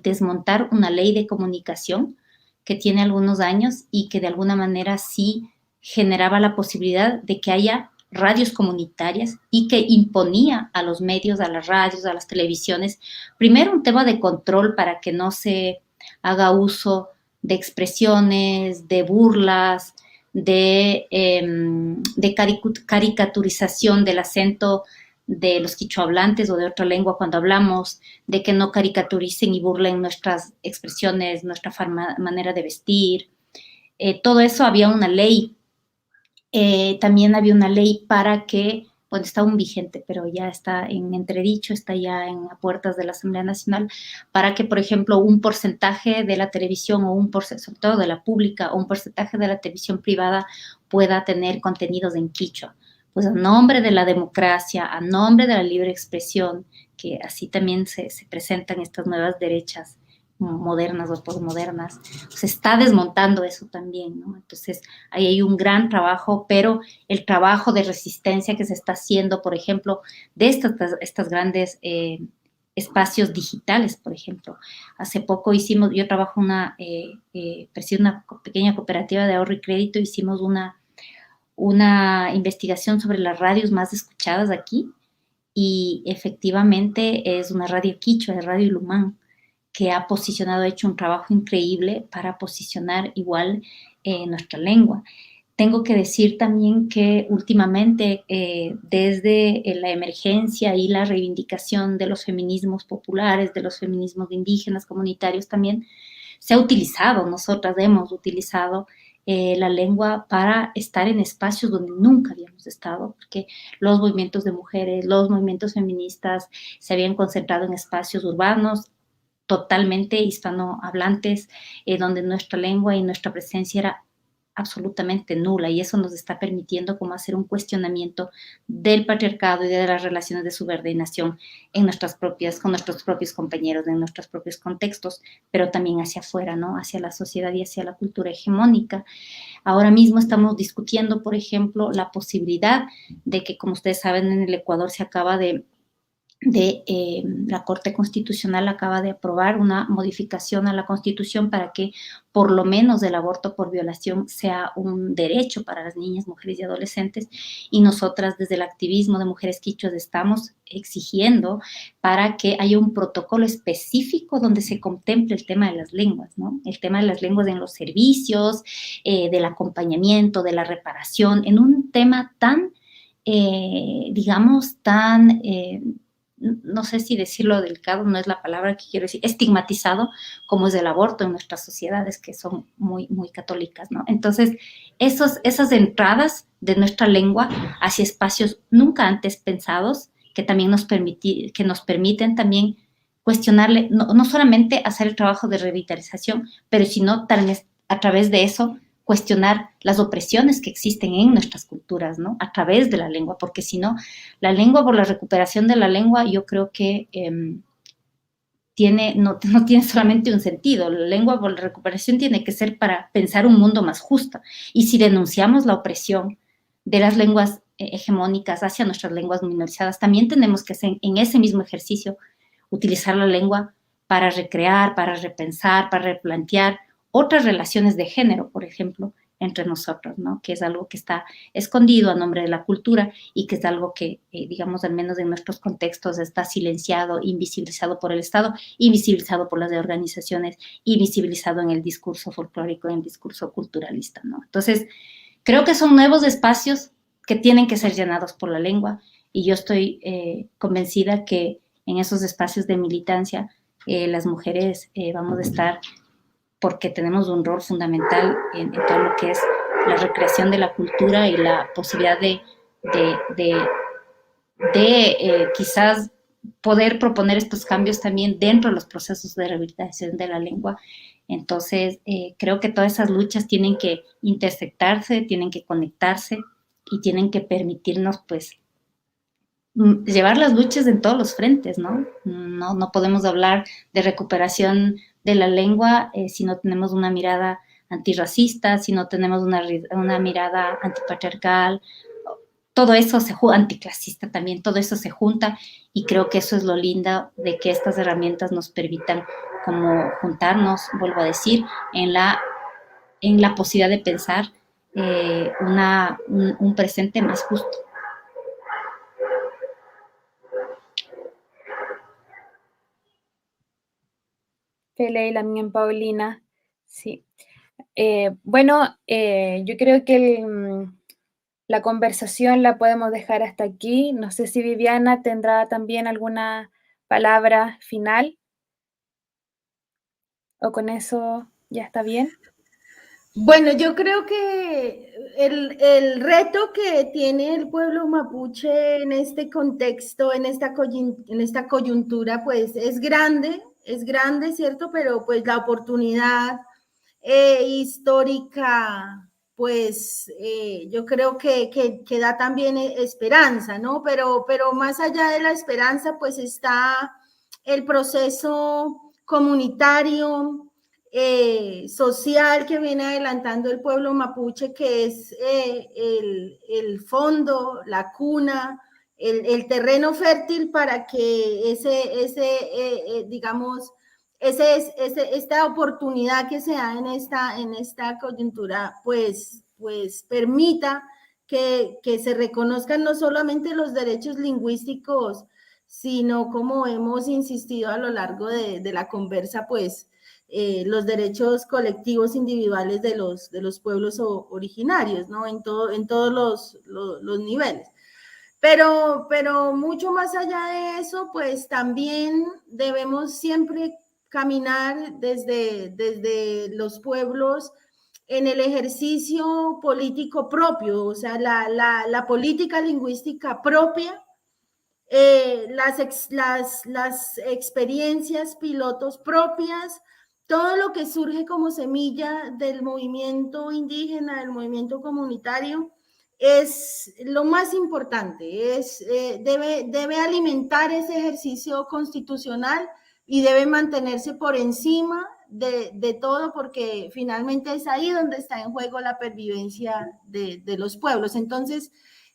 Speaker 2: desmontar una ley de comunicación que tiene algunos años y que de alguna manera sí generaba la posibilidad de que haya radios comunitarias y que imponía a los medios, a las radios, a las televisiones, primero un tema de control para que no se haga uso de expresiones, de burlas, de caricaturización del acento de los quichohablantes o de otra lengua cuando hablamos, de que no caricaturicen y burlen nuestras expresiones, nuestra manera de vestir. Todo eso había una ley. También había una ley para que, bueno, está aún vigente, pero ya está en entredicho, está ya en las puertas de la Asamblea Nacional, para que, por ejemplo, un porcentaje de la televisión o sobre todo de la pública o un porcentaje de la televisión privada pueda tener contenidos en quichua. Pues a nombre de la democracia, a nombre de la libre expresión, que así también se presentan estas nuevas derechas modernas o postmodernas, se está desmontando eso también, ¿no? Entonces, ahí hay un gran trabajo, pero el trabajo de resistencia que se está haciendo, por ejemplo, de estas grandes espacios digitales, por ejemplo. Hace poco yo trabajo presido una pequeña cooperativa de ahorro y crédito, hicimos una investigación sobre las radios más escuchadas aquí, y efectivamente es una radio quichua, es Radio Ilumán, que ha hecho un trabajo increíble para posicionar igual nuestra lengua. Tengo que decir también que últimamente, desde la emergencia y la reivindicación de los feminismos populares, de los feminismos indígenas, comunitarios también, se ha utilizado, nosotras hemos utilizado la lengua para estar en espacios donde nunca habíamos estado, porque los movimientos de mujeres, los movimientos feministas se habían concentrado en espacios urbanos, totalmente hispanohablantes, donde nuestra lengua y nuestra presencia era absolutamente nula, y eso nos está permitiendo como hacer un cuestionamiento del patriarcado y de las relaciones de subordinación con nuestros propios compañeros, en nuestros propios contextos, pero también hacia afuera, ¿no? Hacia la sociedad y hacia la cultura hegemónica. Ahora mismo estamos discutiendo, por ejemplo, la posibilidad de que, como ustedes saben, en el Ecuador se acaba la Corte Constitucional acaba de aprobar una modificación a la Constitución para que por lo menos el aborto por violación sea un derecho para las niñas, mujeres y adolescentes, y nosotras desde el activismo de Mujeres Quichuas estamos exigiendo para que haya un protocolo específico donde se contemple el tema de las lenguas, ¿no? El tema de las lenguas en los servicios, del acompañamiento, de la reparación, en un tema tan, no sé si decirlo delicado, no es la palabra que quiero decir, estigmatizado, como es el aborto en nuestras sociedades que son muy, muy católicas, ¿no? Entonces, esas entradas de nuestra lengua hacia espacios nunca antes pensados, que también nos permiten también cuestionarle, no solamente hacer el trabajo de revitalización, pero sino también a través de eso cuestionar las opresiones que existen en nuestras culturas, ¿no? A través de la lengua, porque si no, la lengua, por la recuperación de la lengua, yo creo que no tiene solamente un sentido. La lengua por la recuperación tiene que ser para pensar un mundo más justo. Y si denunciamos la opresión de las lenguas hegemónicas hacia nuestras lenguas minorizadas, también tenemos que hacer en ese mismo ejercicio utilizar la lengua para recrear, para repensar, para replantear otras relaciones de género, por ejemplo, entre nosotros, ¿no? Que es algo que está escondido a nombre de la cultura y que es algo que, digamos, al menos en nuestros contextos está silenciado, invisibilizado por el Estado, invisibilizado por las organizaciones, invisibilizado en el discurso folclórico, en el discurso culturalista, ¿no? Entonces, creo que son nuevos espacios que tienen que ser llenados por la lengua, y yo estoy convencida que en esos espacios de militancia las mujeres vamos a estar, porque tenemos un rol fundamental en todo lo que es la recreación de la cultura y la posibilidad de quizás poder proponer estos cambios también dentro de los procesos de rehabilitación de la lengua. Entonces, creo que todas esas luchas tienen que intersectarse, tienen que conectarse y tienen que permitirnos, pues, llevar las luchas en todos los frentes, ¿no? No podemos hablar de recuperación de la lengua si no tenemos una mirada antirracista, si no tenemos una mirada antipatriarcal, todo eso anticlasista también, todo eso se junta, y creo que eso es lo lindo de que estas herramientas nos permitan como juntarnos, vuelvo a decir, en la posibilidad de pensar un presente más justo.
Speaker 3: Pele y también Paulina, sí. Yo creo que la conversación la podemos dejar hasta aquí. No sé si Viviana tendrá también alguna palabra final o con eso ya está bien.
Speaker 4: Bueno, yo creo que el reto que tiene el pueblo mapuche en este contexto, en esta coyuntura, pues es grande, ¿cierto? Pero pues la oportunidad histórica, pues yo creo que da también esperanza, ¿no? Pero más allá de la esperanza, pues está el proceso comunitario, social que viene adelantando el pueblo mapuche, que es el fondo, la cuna, el terreno fértil para que digamos, esta oportunidad que se da en esta coyuntura, pues permita que se reconozcan no solamente los derechos lingüísticos, sino como hemos insistido a lo largo de la conversa, pues los derechos colectivos individuales de los pueblos originarios, ¿no? En todos los niveles. Pero mucho más allá de eso, pues también debemos siempre caminar desde los pueblos en el ejercicio político propio, o sea, la política lingüística propia, las experiencias pilotos propias, todo lo que surge como semilla del movimiento indígena, del movimiento comunitario, es lo más importante, debe alimentar ese ejercicio constitucional y debe mantenerse por encima de todo, porque finalmente es ahí donde está en juego la pervivencia de los pueblos. Entonces,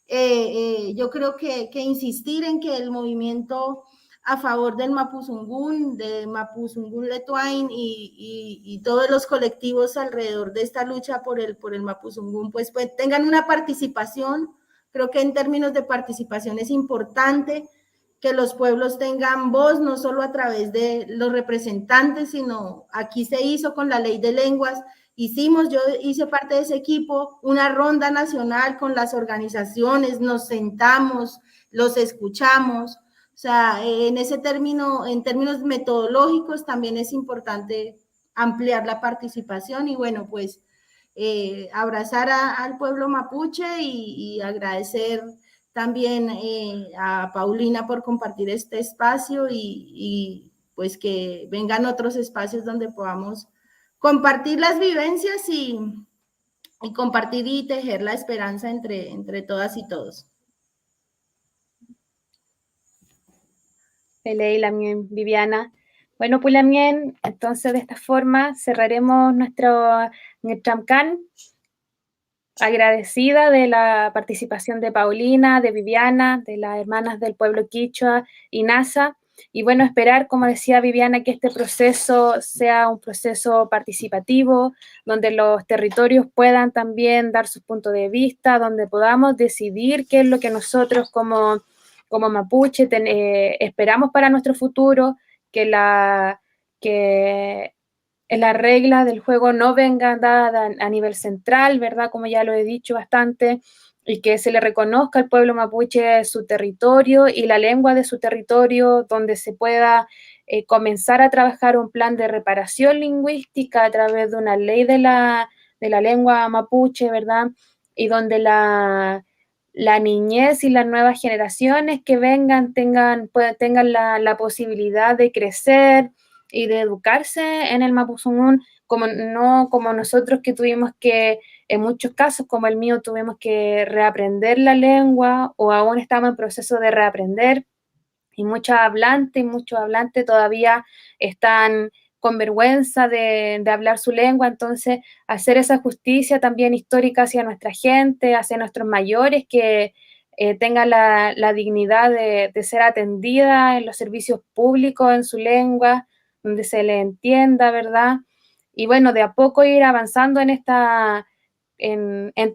Speaker 4: yo creo que insistir en que el movimiento a favor del Mapuzungún, de Mapuzungún Letuain y todos los colectivos alrededor de esta lucha por el Mapuzungún, pues tengan una participación. Creo que en términos de participación es importante que los pueblos tengan voz, no solo a través de los representantes, sino aquí se hizo con la ley de lenguas. Yo hice parte de ese equipo, una ronda nacional con las organizaciones, nos sentamos, los escuchamos. O sea, en términos metodológicos también es importante ampliar la participación y bueno, pues abrazar al pueblo mapuche y agradecer también a Paulina por compartir este espacio y pues que vengan otros espacios donde podamos compartir las vivencias y compartir y tejer la esperanza entre todas y todos.
Speaker 3: Pelé, Lamien, Viviana. Bueno, pues Lamien, entonces de esta forma cerraremos nuestro Amcan. Agradecida de la participación de Paulina, de Viviana, de las hermanas del pueblo quichua y NASA. Y bueno, esperar, como decía Viviana, que este proceso sea un proceso participativo, donde los territorios puedan también dar sus puntos de vista, donde podamos decidir qué es lo que nosotros como mapuche esperamos para nuestro futuro, que las reglas del juego no vengan dadas a nivel central, ¿verdad? Como ya lo he dicho bastante, y que se le reconozca al pueblo mapuche su territorio y la lengua de su territorio, donde se pueda comenzar a trabajar un plan de reparación lingüística a través de una ley de la lengua mapuche, ¿verdad? Y donde la niñez y las nuevas generaciones que vengan tengan la posibilidad de crecer y de educarse en el Mapuzungún, no como nosotros que tuvimos que, en muchos casos como el mío, tuvimos que reaprender la lengua o aún estamos en proceso de reaprender, y muchos hablantes todavía están con vergüenza de hablar su lengua. Entonces hacer esa justicia también histórica hacia nuestra gente, hacia nuestros mayores, que tengan la dignidad de ser atendida en los servicios públicos en su lengua, donde se le entienda, ¿verdad? Y bueno, de a poco ir avanzando en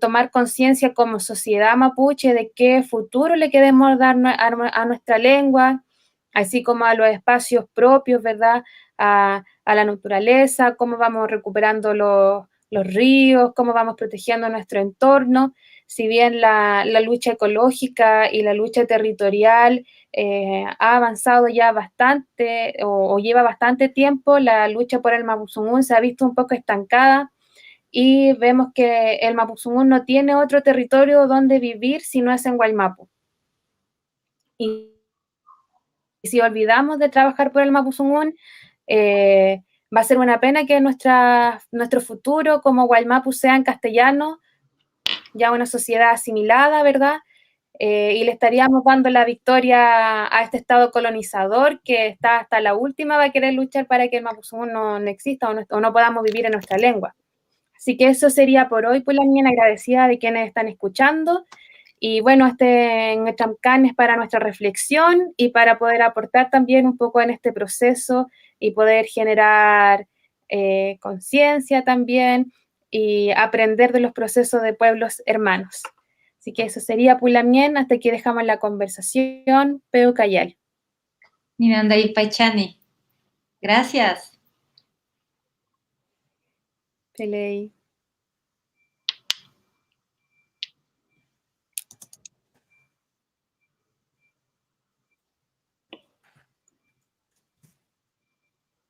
Speaker 3: tomar conciencia como sociedad mapuche de qué futuro le queremos dar a nuestra lengua, así como a los espacios propios, ¿verdad? A la naturaleza, cómo vamos recuperando los los ríos, cómo vamos protegiendo nuestro entorno. Si bien la lucha ecológica y la lucha territorial ha avanzado ya bastante o lleva bastante tiempo, la lucha por el Mapuzungún se ha visto un poco estancada y vemos que el Mapuzungún no tiene otro territorio donde vivir si no es en Wallmapu. Y si olvidamos de trabajar por el Mapuzungún, va a ser una pena que nuestro futuro como Wallmapu sea en castellano, ya una sociedad asimilada, ¿verdad? Y le estaríamos dando la victoria a este Estado colonizador que está hasta la última, va a querer luchar para que el Mapuzungún no exista o no podamos vivir en nuestra lengua. Así que eso sería por hoy, Pulamien, agradecida de quienes están escuchando. Y bueno, Ngechamkan es para nuestra reflexión y para poder aportar también un poco en este proceso y poder generar conciencia también y aprender de los procesos de pueblos hermanos. Así que eso sería Pulamien, hasta aquí dejamos la conversación. Peu Cayal.
Speaker 2: Miranda y Paichani. Gracias.
Speaker 3: Pelei.